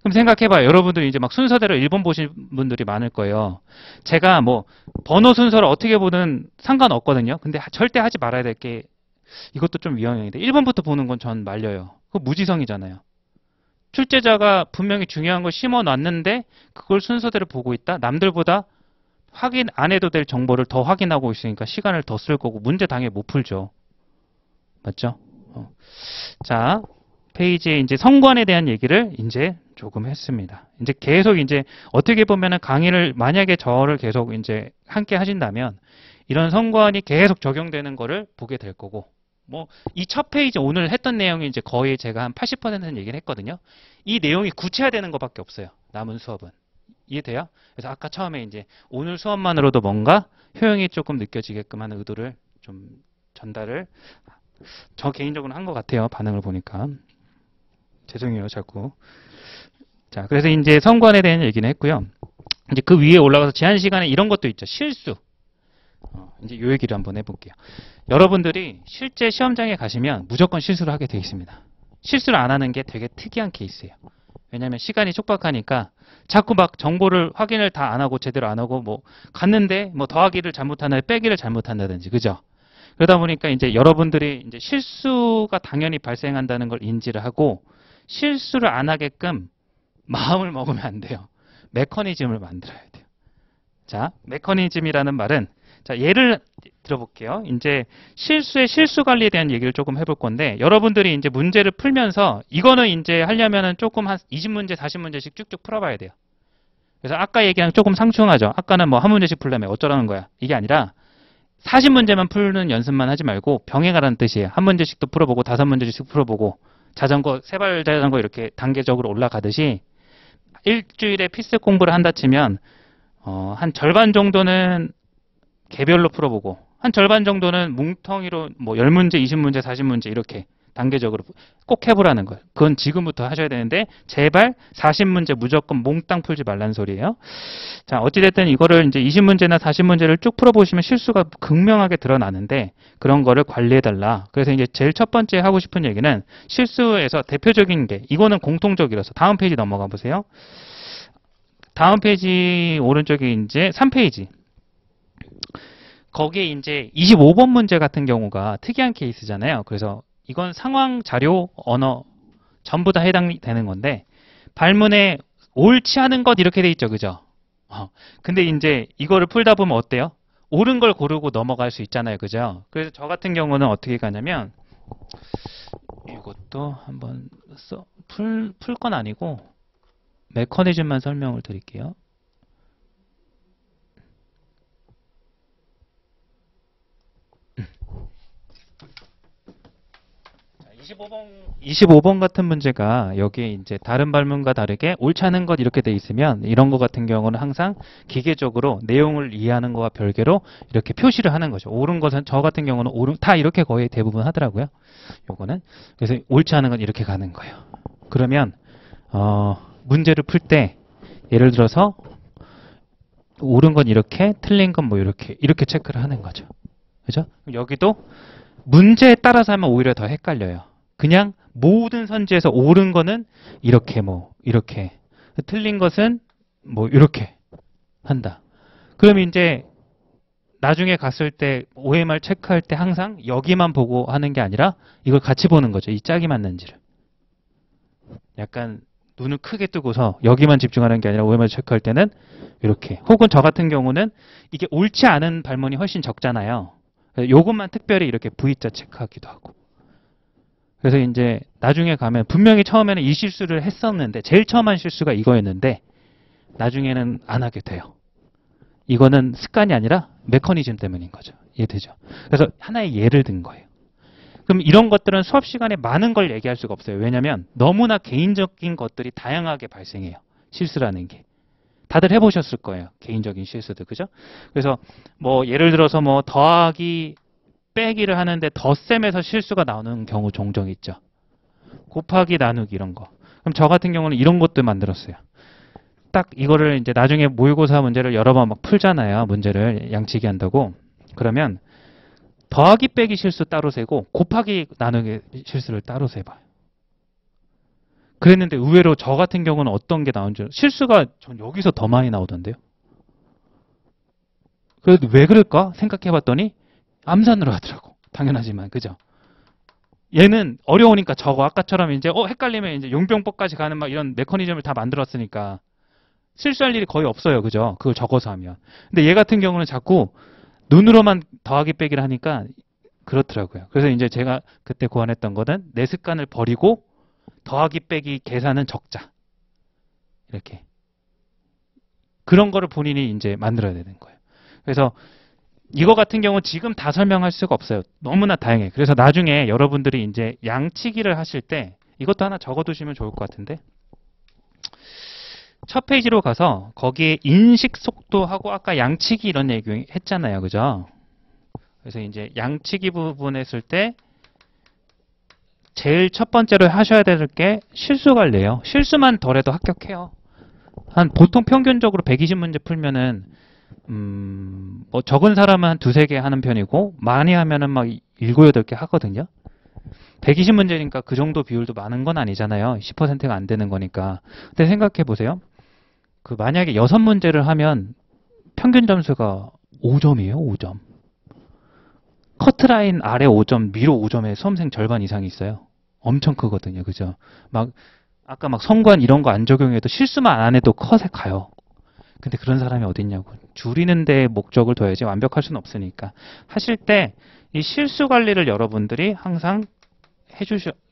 그럼 생각해봐요. 여러분들 이제 막 순서대로 1번 보신 분들이 많을 거예요. 제가 뭐 번호 순서를 어떻게 보든 상관없거든요. 근데 절대 하지 말아야 될 게 이것도 좀 위험한데 1번부터 보는 건 전 말려요. 그거 무지성이잖아요. 출제자가 분명히 중요한 걸 심어놨는데 그걸 순서대로 보고 있다? 남들보다 확인 안 해도 될 정보를 더 확인하고 있으니까 시간을 더 쓸 거고 문제 당연히 못 풀죠. 맞죠? 자, 페이지에 이제 성관에 대한 얘기를 이제 조금 했습니다. 이제 계속 이제 어떻게 보면은 강의를 만약에 저를 계속 이제 함께 하신다면 이런 성관이 계속 적용되는 거를 보게 될 거고 뭐 이 첫 페이지 오늘 했던 내용이 이제 거의 제가 한 80%는 얘기를 했거든요. 이 내용이 구체화되는 것밖에 없어요. 남은 수업은. 이해돼요? 그래서 아까 처음에 이제 오늘 수업만으로도 뭔가 효용이 조금 느껴지게끔 하는 의도를 좀 전달을 저 개인적으로 한 것 같아요. 반응을 보니까. 죄송해요. 자꾸. 자, 그래서 이제 성관에 대한 얘기는 했고요. 이제 그 위에 올라가서 제한 시간에 이런 것도 있죠. 실수. 이제 요 얘기를 한번 해볼게요. 여러분들이 실제 시험장에 가시면 무조건 실수를 하게 되어 있습니다. 실수를 안 하는 게 되게 특이한 케이스예요. 왜냐면 시간이 촉박하니까 자꾸 막 정보를 확인을 다 안 하고 제대로 안 하고 뭐 갔는데 뭐 더하기를 잘못한다든지 빼기를 잘못한다든지 그죠? 그러다 보니까 이제 여러분들이 이제 실수가 당연히 발생한다는 걸 인지를 하고 실수를 안 하게끔 마음을 먹으면 안 돼요. 메커니즘을 만들어야 돼요. 자, 메커니즘이라는 말은 자, 예를 들어볼게요. 이제 실수의 실수 관리에 대한 얘기를 조금 해볼 건데 여러분들이 이제 문제를 풀면서 이거는 이제 하려면은 조금 한 20문제, 40문제씩 쭉쭉 풀어봐야 돼요. 그래서 아까 얘기랑 조금 상충하죠. 아까는 뭐 한 문제씩 풀려면 어쩌라는 거야. 이게 아니라 40문제만 푸는 연습만 하지 말고 병행하라는 뜻이에요. 한 문제씩도 풀어보고 5문제씩 풀어보고 자전거, 세발 자전거 이렇게 단계적으로 올라가듯이 일주일에 필수 공부를 한다 치면 한 절반 정도는 개별로 풀어보고 한 절반 정도는 뭉텅이로 뭐 10문제, 20문제, 40문제 이렇게 단계적으로 꼭 해보라는 거예요. 그건 지금부터 하셔야 되는데 제발 40문제 무조건 몽땅 풀지 말라는 소리예요. 자, 어찌됐든 이거를 이제 20문제나 40문제를 쭉 풀어보시면 실수가 극명하게 드러나는데 그런 거를 관리해달라. 그래서 이제 제일 첫 번째 하고 싶은 얘기는 실수에서 대표적인 게 이거는 공통적이라서 다음 페이지 넘어가 보세요. 다음 페이지 오른쪽에 이제 3페이지. 거기에 이제 25번 문제 같은 경우가 특이한 케이스잖아요. 그래서 이건 상황, 자료, 언어 전부 다 해당되는 건데 발문에 옳지 않은 것 이렇게 돼 있죠. 그죠? 근데 이제 이거를 풀다 보면 어때요? 옳은 걸 고르고 넘어갈 수 있잖아요. 그죠? 그래서 저 같은 경우는 어떻게 가냐면 이것도 한번 풀 건 아니고 메커니즘만 설명을 드릴게요. 25번 같은 문제가 여기에 이제 다른 발문과 다르게 옳지 않은 것 이렇게 돼 있으면 이런 것 같은 경우는 항상 기계적으로 내용을 이해하는 것과 별개로 이렇게 표시를 하는 거죠. 옳은 것은 저 같은 경우는 다 이렇게 거의 대부분 하더라고요. 요거는 그래서 옳지 않은 건 이렇게 가는 거예요. 그러면 문제를 풀 때 예를 들어서 옳은 건 이렇게 틀린 건 뭐 이렇게 체크를 하는 거죠. 그죠? 여기도 문제에 따라서 하면 오히려 더 헷갈려요. 그냥 모든 선지에서 옳은 거는 이렇게 이렇게 틀린 것은 뭐 이렇게 한다. 그럼 이제 나중에 갔을 때 OMR 체크할 때 항상 여기만 보고 하는 게 아니라 이걸 같이 보는 거죠. 이 짝이 맞는지를. 약간 눈을 크게 뜨고서 여기만 집중하는 게 아니라 OMR 체크할 때는 이렇게. 혹은 저 같은 경우는 이게 옳지 않은 발문이 훨씬 적잖아요. 요것만 특별히 이렇게 V자 체크하기도 하고. 그래서 이제 나중에 가면 분명히 처음에는 이 실수를 했었는데 제일 처음 한 실수가 이거였는데 나중에는 안 하게 돼요. 이거는 습관이 아니라 메커니즘 때문인 거죠. 이해되죠? 그래서 하나의 예를 든 거예요. 그럼 이런 것들은 수업 시간에 많은 걸 얘기할 수가 없어요. 왜냐하면 너무나 개인적인 것들이 다양하게 발생해요. 실수라는 게. 다들 해보셨을 거예요. 개인적인 실수도. 그죠? 그래서 뭐 예를 들어서 뭐 더하기 빼기를 하는데 덧셈에서 실수가 나오는 경우 종종 있죠. 곱하기 나누기 이런 거. 그럼 저 같은 경우는 이런 것도 만들었어요. 딱 이거를 이제 나중에 모의고사 문제를 여러 번 막 풀잖아요. 문제를 양치기 한다고. 그러면 더하기 빼기 실수 따로 세고 곱하기 나누기 실수를 따로 세봐요. 그랬는데 의외로 저 같은 경우는 어떤 게 나온 줄 실수가 전 여기서 더 많이 나오던데요. 그래도 왜 그럴까 생각해봤더니 암산으로 하더라고. 당연하지만 그죠? 얘는 어려우니까 저거 아까처럼 이제 헷갈리면 이제 용병법까지 가는 막 이런 메커니즘을 다 만들었으니까 실수할 일이 거의 없어요. 그죠? 그걸 적어서 하면. 근데 얘 같은 경우는 자꾸 눈으로만 더하기 빼기를 하니까 그렇더라고요. 그래서 이제 제가 그때 고안했던 거는 내 습관을 버리고 더하기 빼기 계산은 적자. 이렇게. 그런 거를 본인이 이제 만들어야 되는 거예요. 그래서 이거 같은 경우 지금 다 설명할 수가 없어요. 너무나 다양해. 그래서 나중에 여러분들이 이제 양치기를 하실 때 이것도 하나 적어두시면 좋을 것 같은데 첫 페이지로 가서 거기에 인식 속도하고 아까 양치기 이런 얘기 했잖아요. 그죠? 그래서 이제 양치기 부분 했을 때 제일 첫 번째로 하셔야 될 게 실수 관리예요. 실수만 덜해도 합격해요. 한 보통 평균적으로 120문제 풀면은 뭐 적은 사람은 한 두세 개 하는 편이고 많이 하면은 막 7, 8개 하거든요. 120문제니까 그 정도 비율도 많은 건 아니잖아요. 10%가 안 되는 거니까. 근데 생각해 보세요. 그 만약에 6문제를 하면 평균 점수가 5점이에요, 5점. 커트라인 아래 5점, 위로 5점에 수험생 절반 이상이 있어요. 엄청 크거든요. 그죠? 막 아까 막 성관 이런 거 안 적용해도 실수만 안 해도 컷에 가요. 근데 그런 사람이 어딨냐고. 줄이는 데 목적을 둬야지 완벽할 수는 없으니까. 하실 때 이 실수 관리를 여러분들이 항상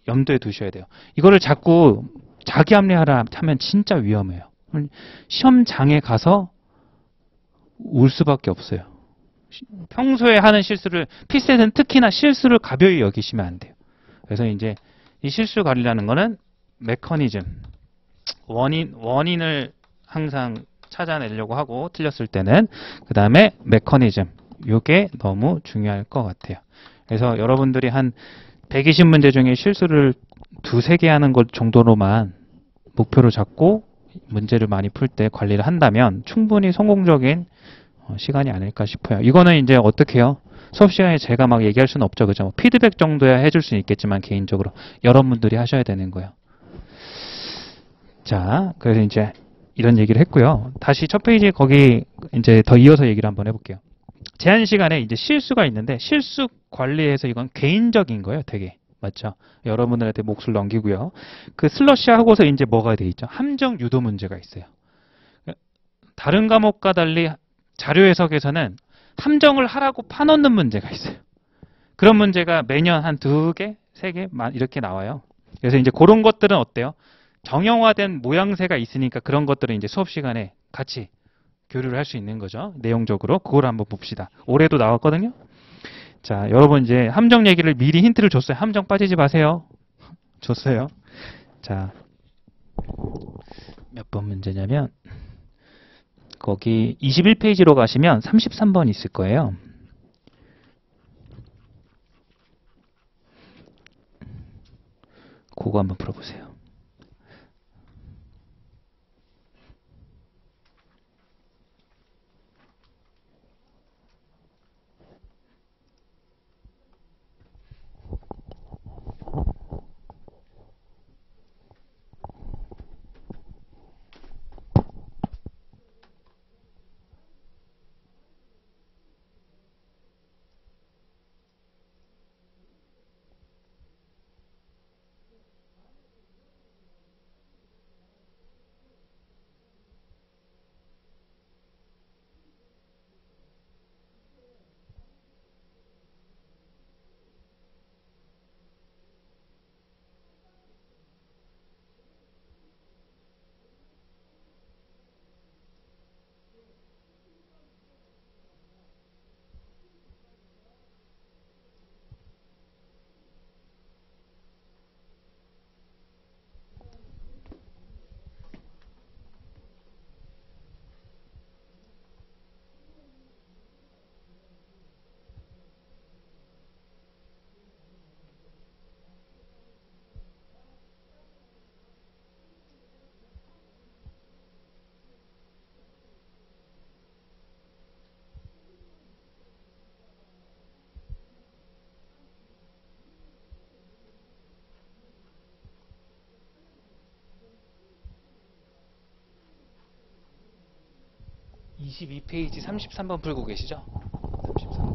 염두에 두셔야 돼요. 이거를 자꾸 자기 합리화를 하면 진짜 위험해요. 시험장에 가서 울 수밖에 없어요. 평소에 하는 실수를, 피셋은 특히나 실수를 가벼이 여기시면 안 돼요. 그래서 이제 이 실수 관리라는 거는 메커니즘, 원인을 항상 찾아내려고 하고 틀렸을 때는 그 다음에 메커니즘, 이게 너무 중요할 것 같아요. 그래서 여러분들이 한 120문제 중에 실수를 두세 개 하는 것 정도로만 목표로 잡고 문제를 많이 풀 때 관리를 한다면 충분히 성공적인 시간이 아닐까 싶어요. 이거는 이제 어떻게 해요? 수업 시간에 제가 막 얘기할 수는 없죠. 그죠? 뭐 피드백 정도야 해줄 수는 있겠지만 개인적으로 여러분들이 하셔야 되는 거예요. 자, 그래서 이제 이런 얘기를 했고요. 다시 첫 페이지 거기 이제 더 이어서 얘기를 한번 해볼게요. 제한 시간에 이제 실수가 있는데 실수 관리에서 이건 개인적인 거예요. 되게. 맞죠? 여러분들한테 몫을 넘기고요. 그 슬러시 하고서 이제 뭐가 돼 있죠? 함정 유도 문제가 있어요. 다른 과목과 달리 자료 해석에서는 함정을 하라고 파놓는 문제가 있어요. 그런 문제가 매년 한 2개, 3개 이렇게 나와요. 그래서 이제 그런 것들은 어때요? 정형화된 모양새가 있으니까 그런 것들은 이제 수업 시간에 같이 교류를 할 수 있는 거죠. 내용적으로. 그걸 한번 봅시다. 올해도 나왔거든요. 자, 여러분 이제 함정 얘기를 미리 힌트를 줬어요. 함정 빠지지 마세요. 줬어요. 자, 몇 번 문제냐면 거기 21페이지로 가시면 33번 있을 거예요. 그거 한번 풀어보세요. (22) 페이지 33번 풀고 계시죠? 33.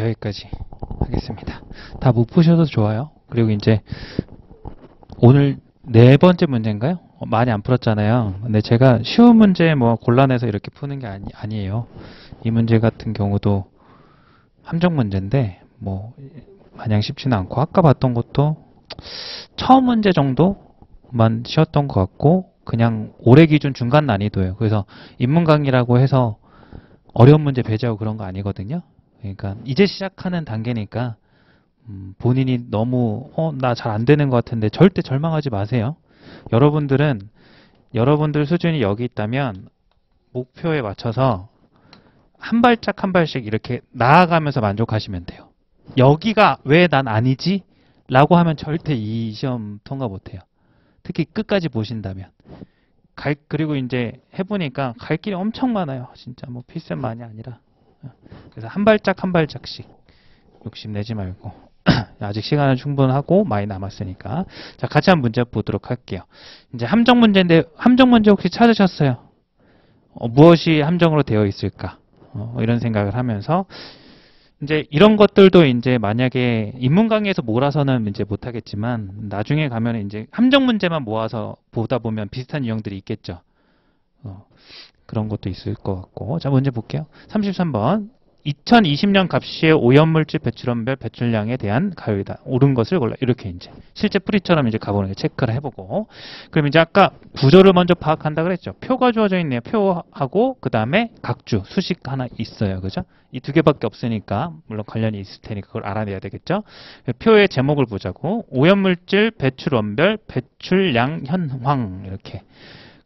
여기까지 하겠습니다. 다 못 푸셔도 좋아요. 그리고 이제 오늘 네 번째 문제인가요? 많이 안 풀었잖아요. 근데 제가 쉬운 문제 뭐 골라내서 이렇게 푸는 게 아니에요. 이 문제 같은 경우도 함정 문제인데 뭐 마냥 쉽지는 않고 아까 봤던 것도 처음 문제 정도만 쉬었던 것 같고 그냥 올해 기준 중간 난이도예요. 그래서 입문 강의라고 해서 어려운 문제 배제하고 그런 거 아니거든요. 그러니까 이제 시작하는 단계니까 본인이 너무 나 잘 안 되는 것 같은데 절대 절망하지 마세요. 여러분들 수준이 여기 있다면 목표에 맞춰서 한 발짝 한 발씩 이렇게 나아가면서 만족하시면 돼요. 여기가 왜 난 아니지? 라고 하면 절대 이 시험 통과 못해요. 특히 끝까지 보신다면. 그리고 이제 해보니까 갈 길이 엄청 많아요. 진짜 뭐 필셈만이 아니라. 그래서 한 발짝 한 발짝씩 욕심내지 말고 아직 시간은 충분하고 많이 남았으니까. 자, 같이 한 문제 보도록 할게요. 이제 함정 문제인데 함정 문제 혹시 찾으셨어요? 무엇이 함정으로 되어 있을까? 이런 생각을 하면서 이제 이런 것들도 이제 만약에 인문 강의에서 몰아서는 이제 못하겠지만 나중에 가면 이제 함정 문제만 모아서 보다 보면 비슷한 유형들이 있겠죠. 그런 것도 있을 것 같고. 자, 문제 볼게요. 33번. 2020년 값시의 오염물질 배출원별 배출량에 대한 가율이다. 옳은 것을 골라. 이렇게 이제 실제 풀이처럼 이제 가보는 게 체크를 해보고. 그럼 이제 아까 구조를 먼저 파악한다 그랬죠. 표가 주어져 있네요. 표하고 그 다음에 각주, 수식 하나 있어요. 그죠? 이 두 개밖에 없으니까 물론 관련이 있을 테니까 그걸 알아내야 되겠죠. 표의 제목을 보자고. 오염물질 배출원별 배출량 현황 이렇게.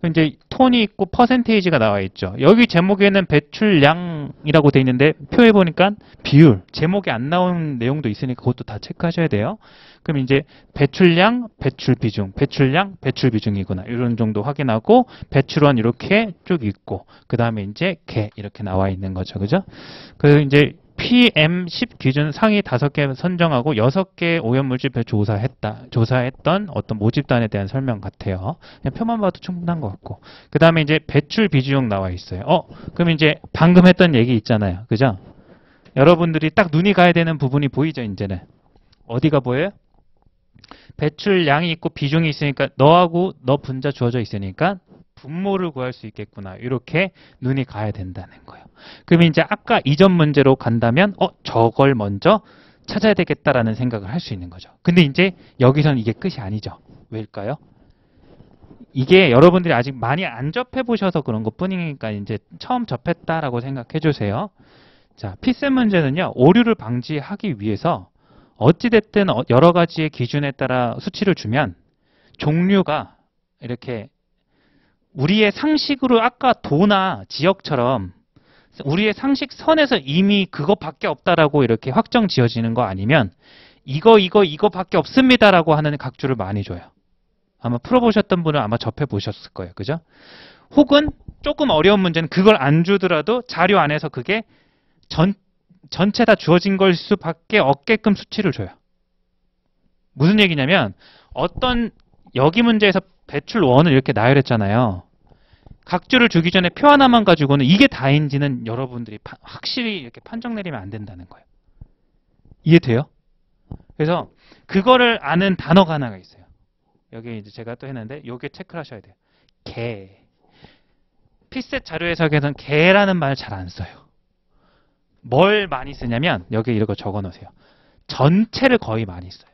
이제 톤이 있고 퍼센테이지가 나와 있죠. 여기 제목에는 배출량이라고 돼 있는데 표에 보니까 비율, 제목에 안 나오는 내용도 있으니까 그것도 다 체크하셔야 돼요. 그럼 이제 배출량, 배출 비중, 배출량, 배출 비중이구나. 이런 정도 확인하고 배출원 이렇게 쭉 있고 그 다음에 이제 개 이렇게 나와 있는 거죠. 그죠? 그래서 이제 PM10 기준 상위 5개 선정하고 6개 오염물질 조사했던 어떤 모집단에 대한 설명 같아요. 그냥 표만 봐도 충분한 것 같고. 그 다음에 이제 배출 비중 나와 있어요. 그럼 이제 방금 했던 얘기 있잖아요. 그죠? 여러분들이 딱 눈이 가야 되는 부분이 보이죠, 이제는. 어디가 보여요? 배출량이 있고 비중이 있으니까 너하고 너 분자 주어져 있으니까 분모를 구할 수 있겠구나. 이렇게 눈이 가야 된다는 거예요. 그럼 이제 아까 이전 문제로 간다면 저걸 먼저 찾아야 되겠다라는 생각을 할 수 있는 거죠. 근데 이제 여기서는 이게 끝이 아니죠. 왜일까요? 이게 여러분들이 아직 많이 안 접해 보셔서 그런 것 뿐이니까 이제 처음 접했다라고 생각해 주세요. 자, 필셈 문제는요. 오류를 방지하기 위해서 어찌됐든 여러 가지의 기준에 따라 수치를 주면 종류가 이렇게 우리의 상식으로 아까 도나 지역처럼 우리의 상식 선에서 이미 그것밖에 없다라고 이렇게 확정 지어지는 거 아니면 이거밖에 없습니다라고 하는 각주를 많이 줘요. 아마 풀어보셨던 분은 아마 접해보셨을 거예요. 그죠? 혹은 조금 어려운 문제는 그걸 안 주더라도 자료 안에서 그게 전체 다 주어진 걸 수밖에 없게끔 수치를 줘요. 무슨 얘기냐면 여기 문제에서 배출원을 이렇게 나열했잖아요. 각주를 주기 전에 표 하나만 가지고는 이게 다인지는 여러분들이 확실히 이렇게 판정 내리면 안 된다는 거예요. 이해돼요? 그래서 그거를 아는 단어가 하나가 있어요. 여기 이제 제가 또 했는데 요게 체크를 하셔야 돼요. 개. 필셋 자료 해석에서는 개라는 말 잘 안 써요. 뭘 많이 쓰냐면 여기 이런 거 적어 놓으세요. 전체를 거의 많이 써요.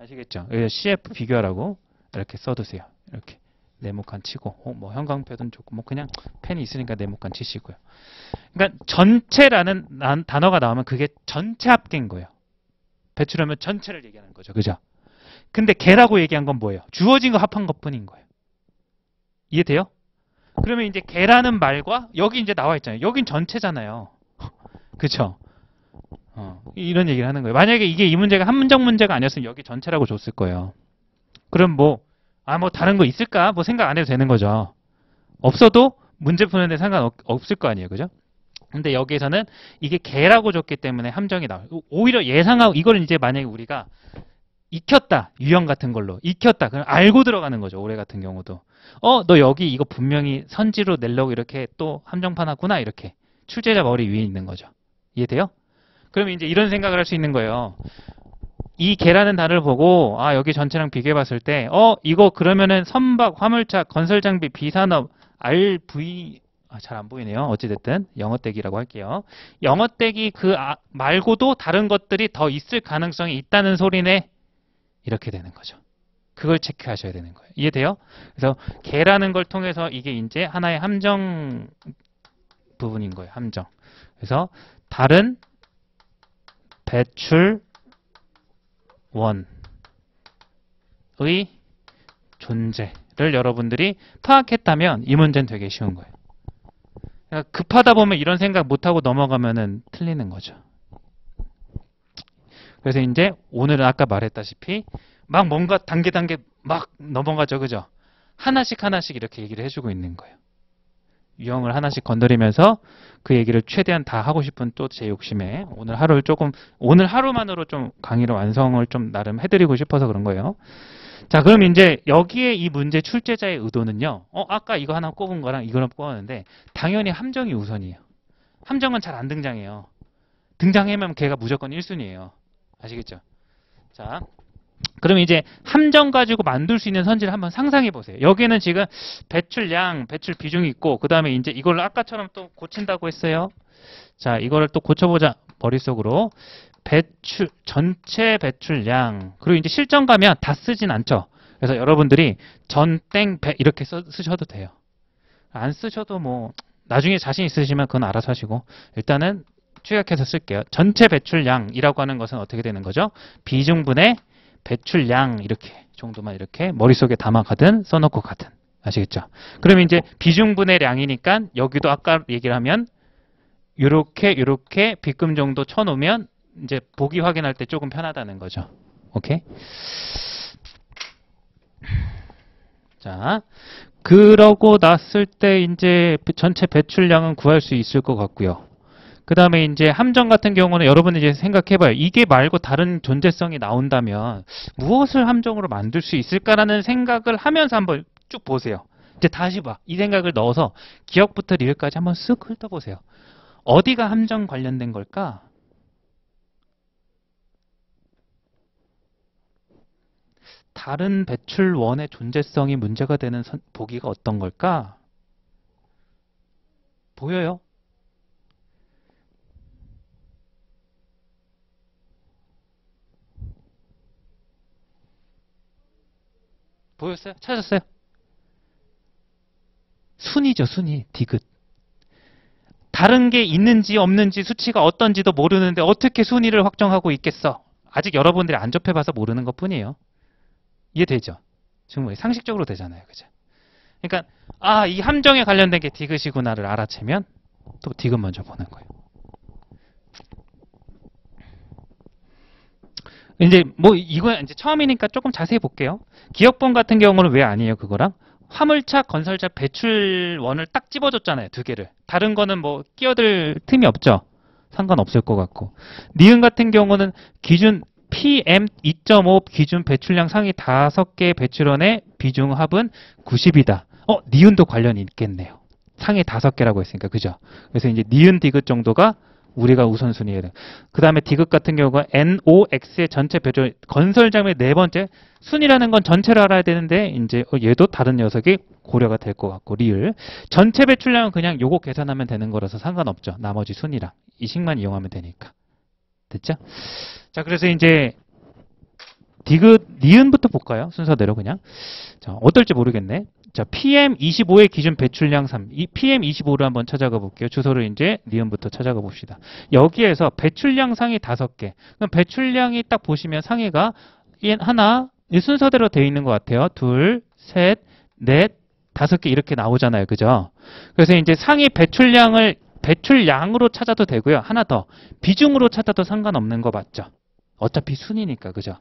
아시겠죠? CF 비교하라고 이렇게 써두세요. 이렇게 네모칸 치고 뭐 형광펜은 좋고 뭐 그냥 펜이 있으니까 네모칸 치시고요. 그러니까 전체라는 단어가 나오면 그게 전체 합계인 거예요. 배출하면 전체를 얘기하는 거죠. 그죠? 근데 개라고 얘기한 건 뭐예요? 주어진 거 합한 것뿐인 거예요. 이해돼요? 그러면 이제 개라는 말과 여기 이제 나와 있잖아요. 여긴 전체잖아요. 그쵸? 이런 얘기를 하는 거예요. 만약에 이게 이 문제가 한 문장 문제가 아니었으면 여기 전체라고 줬을 거예요. 그럼 뭐 다른 거 있을까? 뭐 생각 안 해도 되는 거죠. 없어도 문제 푸는데 상관없을 거 아니에요. 그죠? 근데 여기에서는 이게 개라고 줬기 때문에 함정이 나와요. 오히려 예상하고 이걸 이제 만약에 우리가 익혔다. 유형 같은 걸로. 익혔다. 그럼 알고 들어가는 거죠. 올해 같은 경우도. 너 여기 이거 분명히 선지로 내려고 이렇게 또 함정 파놨구나. 이렇게. 출제자 머리 위에 있는 거죠. 이해돼요? 그럼 이제 이런 생각을 할 수 있는 거예요. 이 개라는 단어를 보고 아 여기 전체랑 비교해 봤을 때 이거 그러면은 선박, 화물차, 건설장비, 비산업, RV 잘 안 보이네요. 어찌됐든 영어떼기라고 할게요. 영어떼기 말고도 다른 것들이 더 있을 가능성이 있다는 소리네. 이렇게 되는 거죠. 그걸 체크하셔야 되는 거예요. 이해돼요? 그래서 개라는 걸 통해서 이게 이제 하나의 함정 부분인 거예요. 함정. 그래서 다른 배출 원의 존재를 여러분들이 파악했다면 이 문제는 되게 쉬운 거예요. 그러니까 급하다 보면 이런 생각 못하고 넘어가면은 틀리는 거죠. 그래서 이제 오늘은 아까 말했다시피 막 뭔가 단계 막 넘어가죠. 그죠? 하나씩 이렇게 얘기를 해주고 있는 거예요. 유형을 하나씩 건드리면서 그 얘기를 최대한 다 하고 싶은 또 제 욕심에 오늘 하루만으로 좀 강의를 완성을 좀 나름 해드리고 싶어서 그런 거예요. 자, 그럼 이제 여기에 이 문제 출제자의 의도는요. 아까 이거 하나 꼽은 거랑 이거랑 꼽았는데 당연히 함정이 우선이에요. 함정은 잘 안 등장해요. 등장하면 걔가 무조건 1순위예요. 아시겠죠? 자, 그럼 이제 함정 가지고 만들 수 있는 선지를 한번 상상해 보세요. 여기는 지금 배출량, 배출 비중이 있고 그 다음에 이제 이걸 아까처럼 또 고친다고 했어요. 자, 이거를 또 고쳐보자. 머릿속으로. 전체 배출량. 그리고 이제 실전 가면 다 쓰진 않죠. 그래서 여러분들이 전땡 배 이렇게 쓰셔도 돼요. 안 쓰셔도 뭐 나중에 자신 있으시면 그건 알아서 하시고 일단은 축약해서 쓸게요. 전체 배출량이라고 하는 것은 어떻게 되는 거죠? 비중분의 배출량 이렇게 정도만 이렇게 머릿속에 담아가든 써놓고 가든 아시겠죠? 그럼 이제 비중분의 량이니까 여기도 아까 얘기를 하면 요렇게 B금 정도 쳐놓으면 이제 보기 확인할 때 조금 편하다는 거죠. 오케이? 자, 그러고 났을 때 이제 전체 배출량은 구할 수 있을 것 같고요. 그 다음에 이제 함정 같은 경우는 여러분이 이제 생각해봐요. 이게 말고 다른 존재성이 나온다면 무엇을 함정으로 만들 수 있을까라는 생각을 하면서 한번 쭉 보세요. 이제 다시 이 생각을 넣어서 기억부터 리을까지 한번 쓱 훑어보세요. 어디가 함정 관련된 걸까? 다른 배출원의 존재성이 문제가 되는 보기가 어떤 걸까? 보여요? 보였어요? 찾았어요? 순위죠, 순위. 디귿. 다른 게 있는지 없는지 수치가 어떤지도 모르는데 어떻게 순위를 확정하고 있겠어? 아직 여러분들이 안 접해봐서 모르는 것 뿐이에요. 이해되죠? 충분히 상식적으로 되잖아요. 그죠? 그러니까 이 함정에 관련된 게 디귿이구나를 알아채면 또 디귿 먼저 보는 거예요. 이제 이거 이제 처음이니까 조금 자세히 볼게요. 기억본 같은 경우는 왜 아니에요, 그거랑? 화물차, 건설차 배출원을 딱 집어줬잖아요, 두 개를. 다른 거는 끼어들 틈이 없죠. 상관없을 것 같고. 니은 같은 경우는 기준 PM 2.5 기준 배출량 상위 5개 배출원의 비중 합은 90이다. 니은도 관련이 있겠네요. 상위 5개라고 했으니까, 그죠? 그래서 이제 니은 디귿 정도가 우리가 우선순위예요. 그 다음에 디귿 같은 경우가 NOX의 전체 배출, 건설장의 네 번째, 순이라는 건 전체를 알아야 되는데, 이제 얘도 다른 녀석이 고려가 될 것 같고, 리을. 전체 배출량은 그냥 요거 계산하면 되는 거라서 상관없죠. 나머지 순이랑. 이 식만 이용하면 되니까. 됐죠? 자, 그래서 이제, 디귿, 니은부터 볼까요? 순서대로 그냥. 자, 어떨지 모르겠네. 자, PM25의 기준 배출량 3. 이 PM25를 한번 찾아가 볼게요. 주소를 이제 니은부터 찾아가 봅시다. 여기에서 배출량 상위 5개. 그럼 배출량이 딱 보시면 상위가 하나, 이 순서대로 되어 있는 것 같아요. 둘, 셋, 넷, 5개 이렇게 나오잖아요. 그죠? 그래서 이제 상위 배출량으로 찾아도 되고요. 하나 더. 비중으로 찾아도 상관없는 거 맞죠? 어차피 순이니까. 그죠?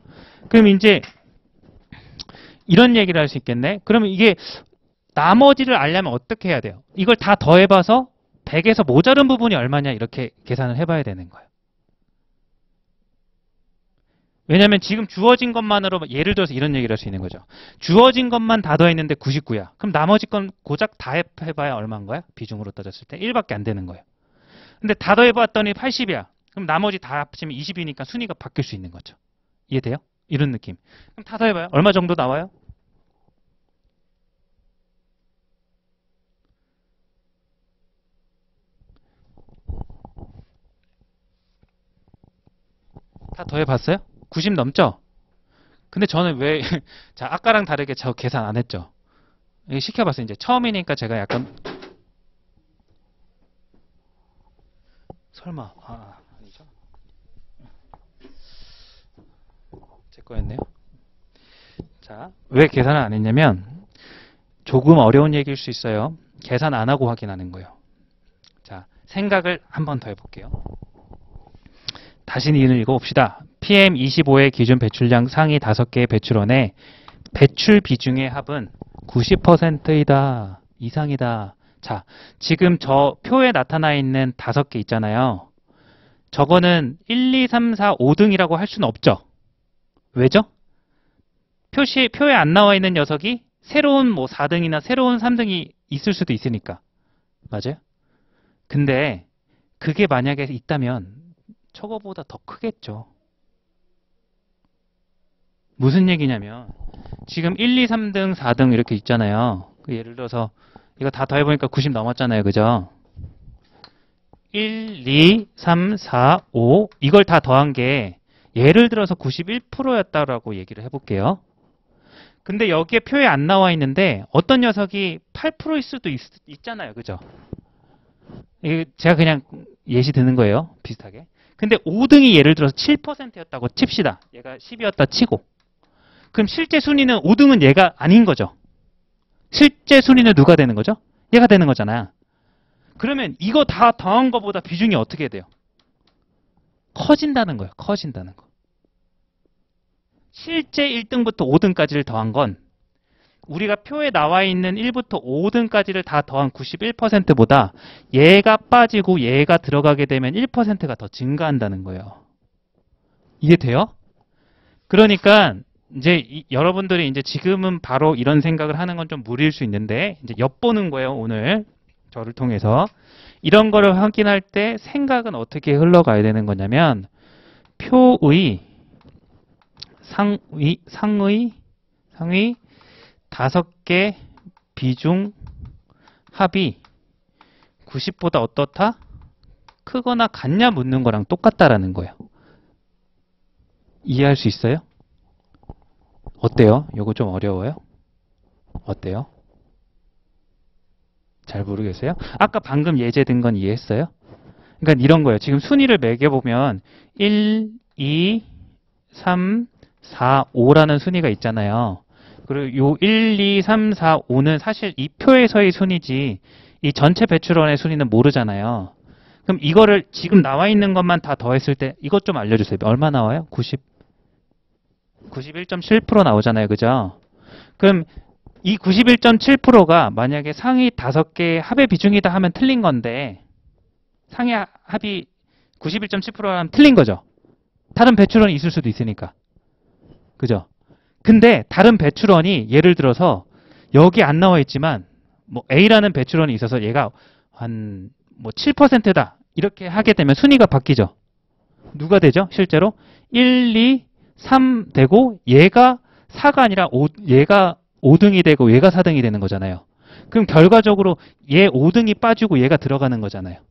그럼 이제 이런 얘기를 할 수 있겠네. 그러면 이게 나머지를 알려면 어떻게 해야 돼요? 이걸 다 더해봐서 100에서 모자른 부분이 얼마냐 이렇게 계산을 해봐야 되는 거예요. 왜냐하면 지금 주어진 것만으로 예를 들어서 이런 얘기를 할 수 있는 거죠. 주어진 것만 다 더했는데 99야. 그럼 나머지 건 고작 다 해봐야 얼마인 거야? 비중으로 따졌을 때 1밖에 안 되는 거예요. 근데 다 더해봤더니 80이야. 그럼 나머지 다 합치면 20이니까 순위가 바뀔 수 있는 거죠. 이해돼요? 이런 느낌. 그럼 다 더해봐요. 얼마 정도 나와요? 다 더해봤어요? 90 넘죠? 근데 저는 왜, 자, 아까랑 다르게 저 계산 안 했죠? 이거 시켜봤어요. 이제 처음이니까 제가 약간, 설마, 아니죠? 제 거였네요. 자, 왜 계산을 안 했냐면, 조금 어려운 얘기일 수 있어요. 계산 안 하고 확인하는 거예요. 자, 생각을 한 번 더 해볼게요. 다시 이를 읽어봅시다. PM25의 기준 배출량 상위 5개의 배출원의 배출 비중의 합은 90%이다. 이상이다. 자, 지금 저 표에 나타나 있는 5개 있잖아요. 저거는 1, 2, 3, 4, 5등이라고 할 수는 없죠. 왜죠? 표에 안 나와 있는 녀석이 새로운 뭐 4등이나 새로운 3등이 있을 수도 있으니까. 맞아요? 근데 그게 만약에 있다면 저거보다 더 크겠죠. 무슨 얘기냐면 지금 1, 2, 3등, 4등 이렇게 있잖아요. 예를 들어서 이거 다 더해보니까 90 넘었잖아요. 그죠? 1, 2, 3, 4, 5 이걸 다 더한 게 예를 들어서 91%였다라고 얘기를 해볼게요. 근데 여기에 표에 안 나와 있는데 어떤 녀석이 8%일 수도 있잖아요. 그죠? 이게 제가 그냥 예시 드는 거예요. 비슷하게. 근데 5등이 예를 들어서 7%였다고 칩시다. 얘가 10이었다 치고. 그럼 실제 순위는 5등은 얘가 아닌 거죠. 실제 순위는 누가 되는 거죠? 얘가 되는 거잖아. 그러면 이거 다 더한 거보다 비중이 어떻게 돼요? 커진다는 거예요. 커진다는 거. 실제 1등부터 5등까지를 더한 건 우리가 표에 나와 있는 1부터 5등까지를 다 더한 91%보다 얘가 빠지고 얘가 들어가게 되면 1%가 더 증가한다는 거예요. 이해돼요? 그러니까 이제 여러분들이 이제 지금은 바로 이런 생각을 하는 건 좀 무리일 수 있는데 이제 엿보는 거예요. 오늘 저를 통해서 이런 거를 확인할 때 생각은 어떻게 흘러가야 되는 거냐면 표의 상위 5개 비중 합이 90보다 어떻다? 크거나 같냐 묻는 거랑 똑같다라는 거예요. 이해할 수 있어요? 어때요? 이거 좀 어려워요? 어때요? 잘 모르겠어요? 아까 방금 예제 든 건 이해했어요? 그러니까 이런 거예요. 지금 순위를 매겨보면 1, 2, 3, 4, 5라는 순위가 있잖아요. 그리고 요 1, 2, 3, 4, 5는 사실 이 표에서의 순위지 이 전체 배출원의 순위는 모르잖아요. 그럼 이거를 지금 나와 있는 것만 다 더했을 때 이것 좀 알려주세요. 얼마 나와요? 91.7% 나오잖아요. 그죠? 그럼 이 91.7%가 만약에 상위 5개의 합의 비중이다 하면 틀린 건데 상위 합이 91.7%라면 틀린 거죠. 다른 배출원이 있을 수도 있으니까. 그죠? 근데 다른 배출원이 예를 들어서 여기 안 나와 있지만 뭐 A라는 배출원이 있어서 얘가 한 뭐 7%다 이렇게 하게 되면 순위가 바뀌죠. 누가 되죠? 실제로 1, 2, 3 되고 얘가 4가 아니라 얘가 5등이 되고 얘가 4등이 되는 거잖아요. 그럼 결과적으로 얘 5등이 빠지고 얘가 들어가는 거잖아요.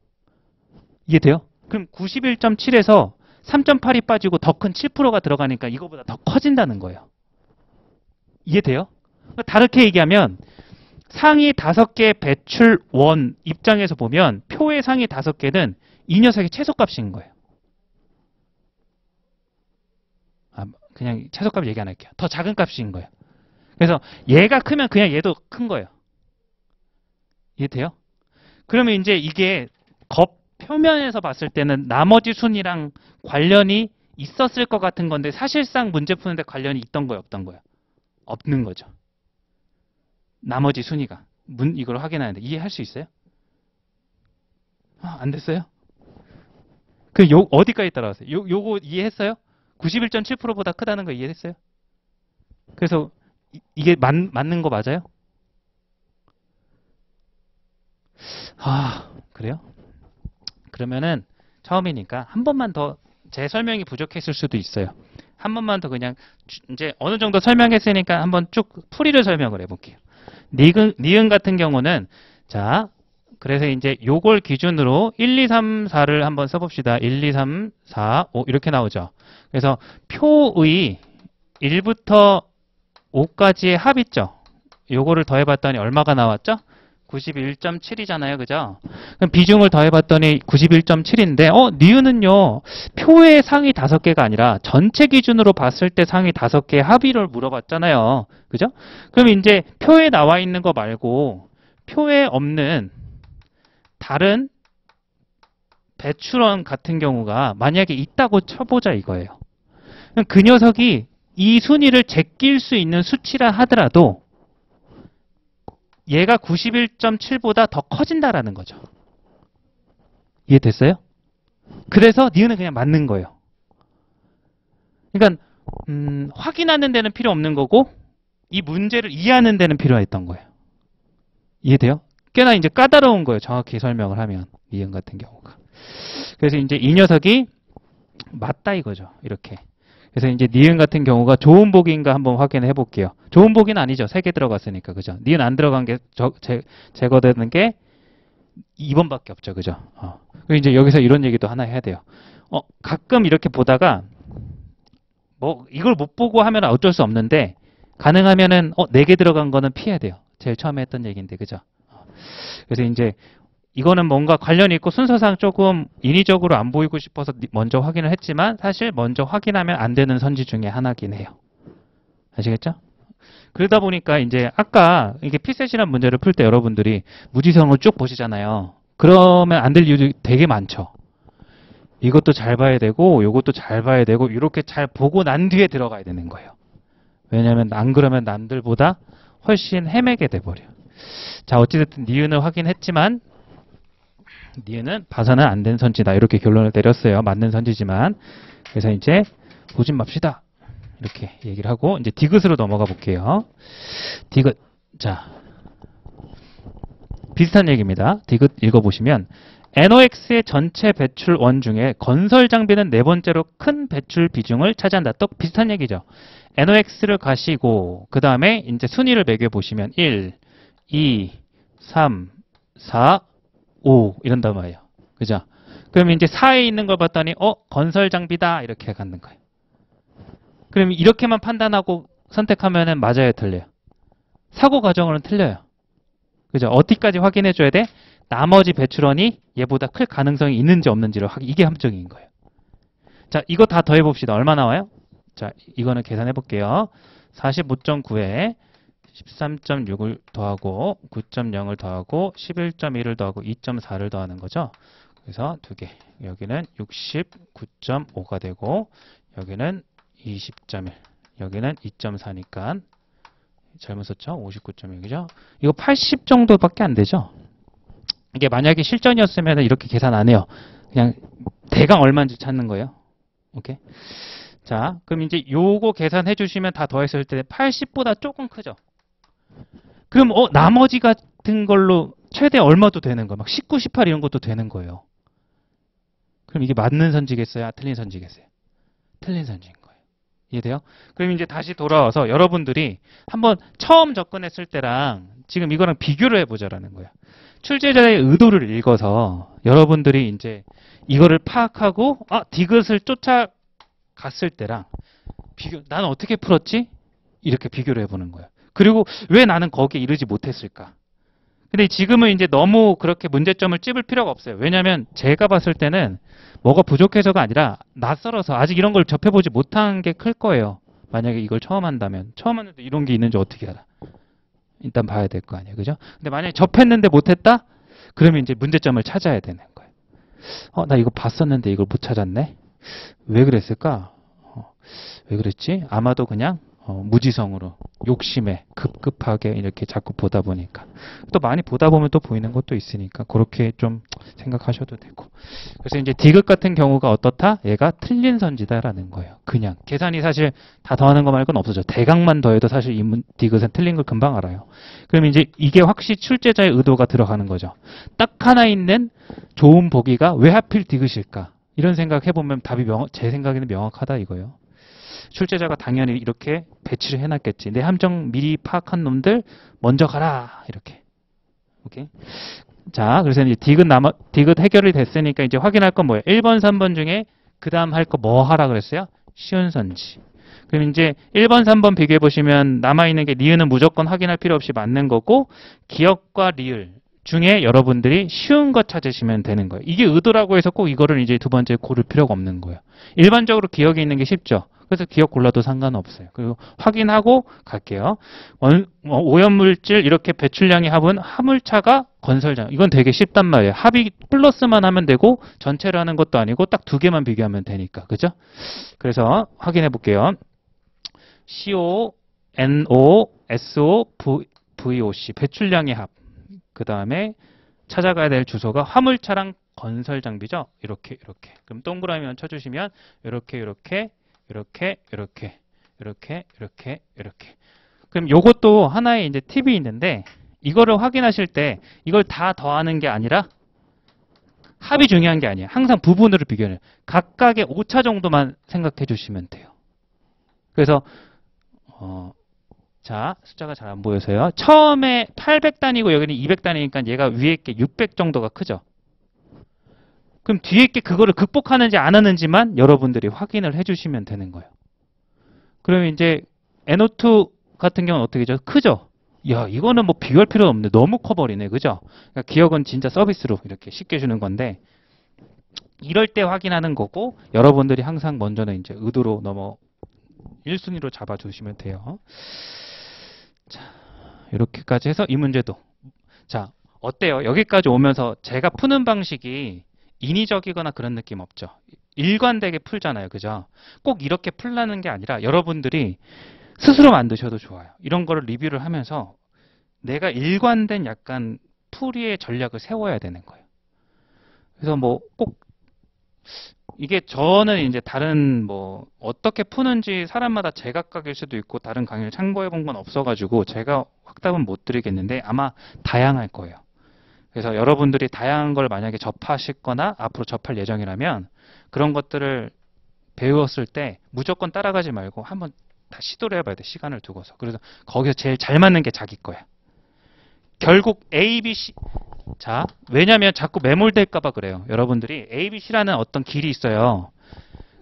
이해돼요? 그럼 91.7에서 3.8이 빠지고 더 큰 7%가 들어가니까 이거보다 더 커진다는 거예요. 이해돼요? 다르게 얘기하면 상위 5개 배출원 입장에서 보면 표의 상위 5개는 이 녀석의 최소값인 거예요. 그냥 최소값 얘기 안 할게요. 더 작은 값인 거예요. 그래서 얘가 크면 그냥 얘도 큰 거예요. 이해돼요? 그러면 이제 이게 표면에서 봤을 때는 나머지 순위랑 관련이 있었을 것 같은 건데 사실상 문제 푸는데 관련이 있던 거예요? 없던 거예요? 없는 거죠. 나머지 순위가. 이걸 확인하는데 이해할 수 있어요? 안 됐어요? 어디까지 따라왔어요? 요거 이해했어요? 91.7%보다 크다는 거 이해했어요? 그래서 이게 맞는 거 맞아요? 그래요? 그러면은 처음이니까 한 번만 더 제 설명이 부족했을 수도 있어요. 한 번만 더 그냥 이제 어느 정도 설명했으니까 한번 쭉 풀이를 설명을 해볼게요. 니은 같은 경우는 자 그래서 이제 요걸 기준으로 1, 2, 3, 4를 한번 써봅시다. 1, 2, 3, 4, 5 이렇게 나오죠. 그래서 표의 1부터 5까지의 합 있죠. 요거를 더해봤더니 얼마가 나왔죠? 91.7이잖아요. 그죠? 그럼 비중을 더해봤더니 91.7인데 니은은요. 표의 상위 5개가 아니라 전체 기준으로 봤을 때 상위 5개의 합의를 물어봤잖아요. 그죠? 그럼 이제 표에 나와 있는 거 말고 표에 없는 다른 배출원 같은 경우가 만약에 있다고 쳐보자 이거예요. 그럼 그 녀석이 이 순위를 제낄 수 있는 수치라 하더라도 얘가 91.7보다 더 커진다라는 거죠. 이해됐어요? 그래서 니은은 그냥 맞는 거예요. 그러니까 확인하는 데는 필요 없는 거고 이 문제를 이해하는 데는 필요했던 거예요. 이해돼요? 꽤나 이제 까다로운 거예요. 정확히 설명을 하면 니은 같은 경우가. 그래서 이제 이 녀석이 맞다 이거죠. 이렇게. 그래서 이제 니은 같은 경우가 좋은 복인가 한번 확인해 볼게요. 좋은 복은 아니죠. 3개 들어갔으니까. 그죠? 니은 안 들어간 게 제거되는 게 2번밖에 없죠. 그죠? 그리고 이제 여기서 이런 얘기도 하나 해야 돼요. 가끔 이렇게 보다가 뭐 이걸 못 보고 하면 어쩔 수 없는데 가능하면은 4개 들어간 거는 피해야 돼요. 제일 처음에 했던 얘기인데. 그죠? 그래서 이제 이거는 뭔가 관련이 있고 순서상 조금 인위적으로 안 보이고 싶어서 먼저 확인을 했지만 사실 먼저 확인하면 안 되는 선지 중에 하나긴 해요. 아시겠죠? 그러다 보니까 이제 아까 이게 피셋이라는 문제를 풀 때 여러분들이 무지성을 쭉 보시잖아요. 그러면 안 될 이유도 되게 많죠. 이것도 잘 봐야 되고 이것도 잘 봐야 되고 이렇게 잘 보고 난 뒤에 들어가야 되는 거예요. 왜냐하면 안 그러면 남들보다 훨씬 헤매게 돼버려요. 자 어찌됐든 니은을 확인했지만 니은은 봐서는 안 된 선지다. 이렇게 결론을 내렸어요. 맞는 선지지만. 그래서 이제 보진 맙시다. 이렇게 얘기를 하고 이제 디귿으로 넘어가 볼게요. 디귿. 자. 비슷한 얘기입니다. 디귿 읽어보시면 NOx의 전체 배출 원 중에 건설 장비는 4번째로 큰 배출 비중을 차지한다. 또 비슷한 얘기죠. NOx를 가시고 그 다음에 이제 순위를 매겨 보시면 1, 2, 3, 4, 5 이런단 말이에요. 그죠? 그럼 이제 4에 있는 걸 봤더니 건설 장비다 이렇게 갖는 거예요. 그럼 이렇게만 판단하고 선택하면은 맞아요, 틀려요? 사고 과정으로는 틀려요. 그죠? 어디까지 확인해 줘야 돼? 나머지 배출원이 얘보다 클 가능성이 있는지 없는지를 이게 함정인 거예요. 자, 이거 다 더해 봅시다. 얼마 나와요? 자, 이거는 계산해 볼게요. 45.9에 13.6을 더하고 9.0을 더하고 11.1을 더하고 2.4를 더하는 거죠. 그래서 두 개. 여기는 69.5가 되고 여기는 20.1. 여기는 2.4니까 잘못 썼죠? 59.6이죠. 이거 80 정도밖에 안 되죠. 이게 만약에 실전이었으면 이렇게 계산 안 해요. 그냥 대강 얼마인지 찾는 거예요. 오케이. 자, 그럼 이제 요거 계산해 주시면 다 더했을 때 80보다 조금 크죠. 그럼 나머지 같은 걸로 최대 얼마도 되는 거예요. 막 19, 18 이런 것도 되는 거예요. 그럼 이게 맞는 선지겠어요? 틀린 선지겠어요? 틀린 선지인 거예요. 이해돼요? 그럼 이제 다시 돌아와서 여러분들이 한번 처음 접근했을 때랑 지금 이거랑 비교를 해보자라는 거예요. 출제자의 의도를 읽어서 여러분들이 이제 이거를 파악하고 디귿을 쫓아갔을 때랑 나는 어떻게 풀었지? 이렇게 비교를 해보는 거예요. 그리고 왜 나는 거기에 이르지 못했을까? 근데 지금은 이제 너무 그렇게 문제점을 찝을 필요가 없어요. 왜냐하면 제가 봤을 때는 뭐가 부족해서가 아니라 낯설어서 아직 이런 걸 접해보지 못한 게 클 거예요. 만약에 이걸 처음 한다면. 처음 하는데 이런 게 있는지 어떻게 알아? 일단 봐야 될 거 아니에요. 그죠? 근데 만약에 접했는데 못했다? 그러면 이제 문제점을 찾아야 되는 거예요. 나 이거 봤었는데 이걸 못 찾았네? 왜 그랬을까? 왜 그랬지? 아마도 그냥 무지성으로 욕심에 급급하게 이렇게 자꾸 보다 보니까 또 많이 보다 보면 또 보이는 것도 있으니까 그렇게 좀 생각하셔도 되고 그래서 이제 디귿 같은 경우가 어떻다? 얘가 틀린 선지다라는 거예요. 그냥 계산이 사실 다 더하는 거 말고는 없어져. 대강만 더해도 사실 이 디귿은 틀린 걸 금방 알아요. 그럼 이제 이게 확실히 출제자의 의도가 들어가는 거죠. 딱 하나 있는 좋은 보기가 왜 하필 디귿일까? 이런 생각 해보면 답이 제 생각에는 명확하다 이거예요. 출제자가 당연히 이렇게 배치를 해놨겠지. 내 함정 미리 파악한 놈들 먼저 가라 이렇게. 오케이. 자, 그래서 이제 디귿 해결이 됐으니까 이제 확인할 건 뭐예요? 1번, 3번 중에 그 다음 할 거 뭐 하라 그랬어요? 쉬운 선지. 그럼 이제 1번, 3번 비교해 보시면 남아있는 게 니은은 무조건 확인할 필요 없이 맞는 거고 기억과 리을 중에 여러분들이 쉬운 거 찾으시면 되는 거예요. 이게 의도라고 해서 꼭 이거를 이제 두 번째 고를 필요가 없는 거예요. 일반적으로 기억이 있는 게 쉽죠. 그래서 기억 골라도 상관없어요. 그리고 확인하고 갈게요. 오염물질 이렇게 배출량의 합은 화물차가 건설장. 이건 되게 쉽단 말이에요. 합이 플러스만 하면 되고 전체를 하는 것도 아니고 딱 두 개만 비교하면 되니까. 그죠? 그래서 확인해 볼게요. CO, NO, SO, VOC 배출량의 합. 그 다음에 찾아가야 될 주소가 화물차랑 건설 장비죠. 이렇게 이렇게. 그럼 동그라미만 쳐주시면 이렇게 이렇게 이렇게 이렇게 이렇게 이렇게 이렇게. 그럼 요것도 하나의 이제 팁이 있는데 이거를 확인하실 때 이걸 다 더하는 게 아니라 합이 중요한 게 아니에요. 항상 부분으로 비교해요. 각각의 오차 정도만 생각해 주시면 돼요. 그래서 자, 숫자가 잘 안 보여서요. 처음에 800단위고 여기는 200단위니까 얘가 위에 게 600 정도가 크죠. 그럼 뒤에 게 그거를 극복하는지 안 하는지만 여러분들이 확인을 해주시면 되는 거예요. 그러면 이제 NO2 같은 경우는 어떻게 되죠? 크죠? 야, 이거는 뭐 비교할 필요 없네. 너무 커버리네. 그죠? 그러니까 기억은 진짜 서비스로 이렇게 쉽게 주는 건데 이럴 때 확인하는 거고 여러분들이 항상 먼저는 이제 의도로 1순위로 잡아주시면 돼요. 자, 이렇게까지 해서 이 문제도. 자, 어때요? 여기까지 오면서 제가 푸는 방식이 인위적이거나 그런 느낌 없죠? 일관되게 풀잖아요. 그죠? 꼭 이렇게 풀라는 게 아니라 여러분들이 스스로 만드셔도 좋아요. 이런 거를 리뷰를 하면서 내가 일관된 약간 풀이의 전략을 세워야 되는 거예요. 그래서 뭐 꼭 이게 저는 이제 다른 뭐 어떻게 푸는지 사람마다 제각각일 수도 있고 다른 강의를 참고해 본 건 없어가지고 제가 확답은 못 드리겠는데 아마 다양할 거예요. 그래서 여러분들이 다양한 걸 만약에 접하실 거나 앞으로 접할 예정이라면 그런 것들을 배웠을 때 무조건 따라가지 말고 한번 다 시도를 해봐야 돼. 시간을 두고서. 그래서 거기서 제일 잘 맞는 게 자기 거야. 결국 A, B, C. 자, 왜냐면 자꾸 매몰될까봐 그래요. 여러분들이 A, B, C라는 어떤 길이 있어요.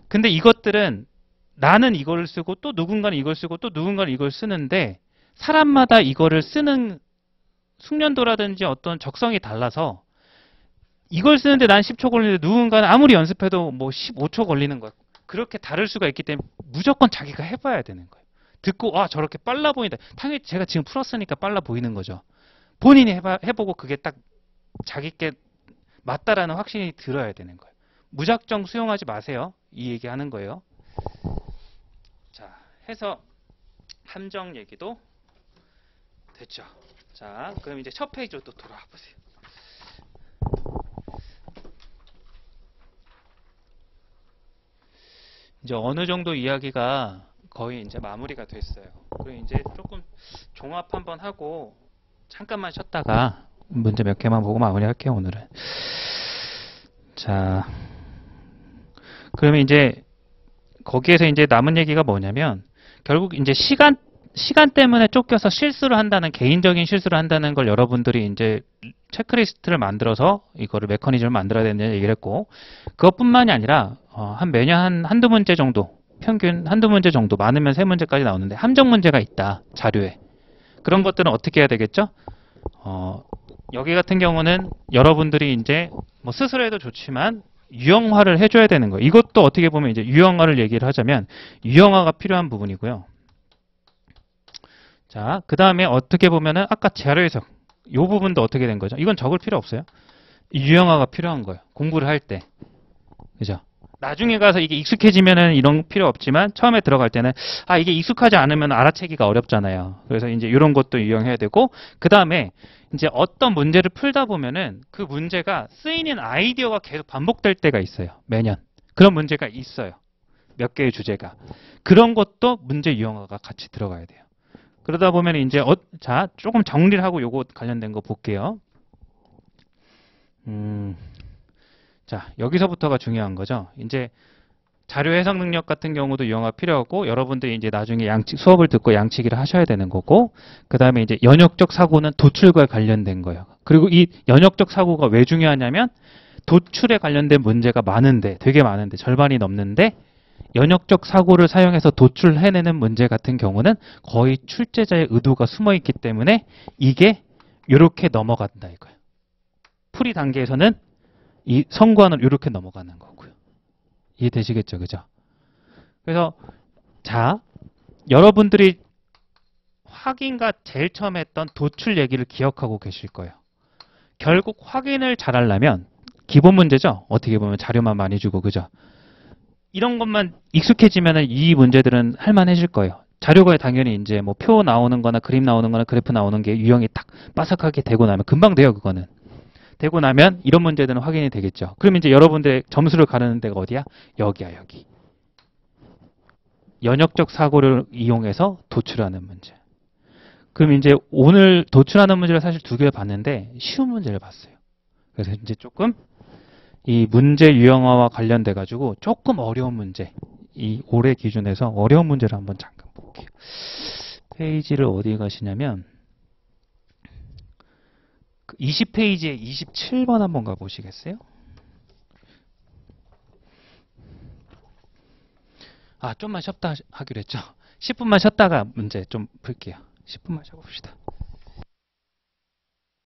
근데 이것들은 나는 이걸 쓰고 또 누군가는 이걸 쓰고 또 누군가는 이걸 쓰는데 사람마다 이거를 쓰는 숙련도라든지 어떤 적성이 달라서 이걸 쓰는데 난 10초 걸리는데 누군가는 아무리 연습해도 뭐 15초 걸리는 거야. 그렇게 다를 수가 있기 때문에 무조건 자기가 해봐야 되는 거예요. 듣고 아 저렇게 빨라 보인다. 당연히 제가 지금 풀었으니까 빨라 보이는 거죠. 본인이 해보고 그게 딱 자기께 맞다라는 확신이 들어야 되는 거예요. 무작정 수용하지 마세요. 이 얘기하는 거예요. 자, 해서 함정 얘기도 됐죠. 자, 그럼 이제 첫 페이지로 또 돌아와 보세요. 이제 어느 정도 이야기가 거의 이제 마무리가 됐어요. 그리고 이제 조금 종합 한번 하고 잠깐만 쉬었다가 문제 몇 개만 보고 마무리할게요, 오늘은. 자, 그러면 이제 거기에서 이제 남은 얘기가 뭐냐면 결국 이제 시간 때문에 쫓겨서 실수를 한다는 개인적인 실수를 한다는 걸 여러분들이 이제 체크리스트를 만들어서 이거를 메커니즘을 만들어야 된다는 얘기를 했고 그것뿐만이 아니라 매년 한두 문제 정도 평균 한두 문제 정도 많으면 세 문제까지 나오는데 함정 문제가 있다 자료에 그런 것들은 어떻게 해야 되겠죠? 여기 같은 경우는 여러분들이 이제 뭐 스스로 해도 좋지만 유형화를 해줘야 되는 거예요. 이것도 어떻게 보면 이제 유형화를 얘기를 하자면 유형화가 필요한 부분이고요. 자, 그 다음에 어떻게 보면은 아까 자료 해석 이 부분도 어떻게 된 거죠? 이건 적을 필요 없어요. 유형화가 필요한 거예요. 공부를 할 때. 그죠? 나중에 가서 이게 익숙해지면은 이런 필요 없지만 처음에 들어갈 때는 이게 익숙하지 않으면 알아채기가 어렵잖아요. 그래서 이제 이런 것도 유형해야 되고 그 다음에 이제 어떤 문제를 풀다 보면은 그 문제가 쓰이는 아이디어가 계속 반복될 때가 있어요. 매년. 그런 문제가 있어요. 몇 개의 주제가. 그런 것도 문제 유형화가 같이 들어가야 돼요. 그러다 보면 이제 자 조금 정리를 하고 요거 관련된 거 볼게요. 자, 여기서부터가 중요한 거죠. 이제 자료 해석 능력 같은 경우도 유형화 필요하고 여러분들이 이제 나중에 수업을 듣고 양치기를 하셔야 되는 거고 그 다음에 이제 연역적 사고는 도출과 관련된 거예요. 그리고 이 연역적 사고가 왜 중요하냐면 도출에 관련된 문제가 많은데 되게 많은데 절반이 넘는데 연역적 사고를 사용해서 도출해내는 문제 같은 경우는 거의 출제자의 의도가 숨어 있기 때문에 이게 이렇게 넘어간다 이거예요. 풀이 단계에서는 이 선관을 이렇게 넘어가는 거고요. 이해되시겠죠? 그죠? 그래서 자, 여러분들이 확인과 제일 처음 했던 도출 얘기를 기억하고 계실 거예요. 결국 확인을 잘하려면 기본 문제죠. 어떻게 보면 자료만 많이 주고 그죠? 이런 것만 익숙해지면 이 문제들은 할만해질 거예요. 자료가 당연히 이제 뭐 표 나오는 거나 그림 나오는 거나 그래프 나오는 게 유형이 딱 빠삭하게 되고 나면 금방 돼요, 그거는. 되고 나면 이런 문제들은 확인이 되겠죠. 그럼 이제 여러분들의 점수를 가르는 데가 어디야? 여기야, 여기. 연역적 사고를 이용해서 도출하는 문제. 그럼 이제 오늘 도출하는 문제를 사실 두 개를 봤는데 쉬운 문제를 봤어요. 그래서 이제 조금 이 문제 유형화와 관련돼 가지고 조금 어려운 문제, 이 올해 기준에서 어려운 문제를 한번 잠깐 볼게요. 페이지를 어디 가시냐면 20페이지에 27번 한번 가보시겠어요? 아, 좀만 쉬었다 하기로 했죠. 10분만 쉬었다가 문제 좀 풀게요. 10분만 쉬어봅시다.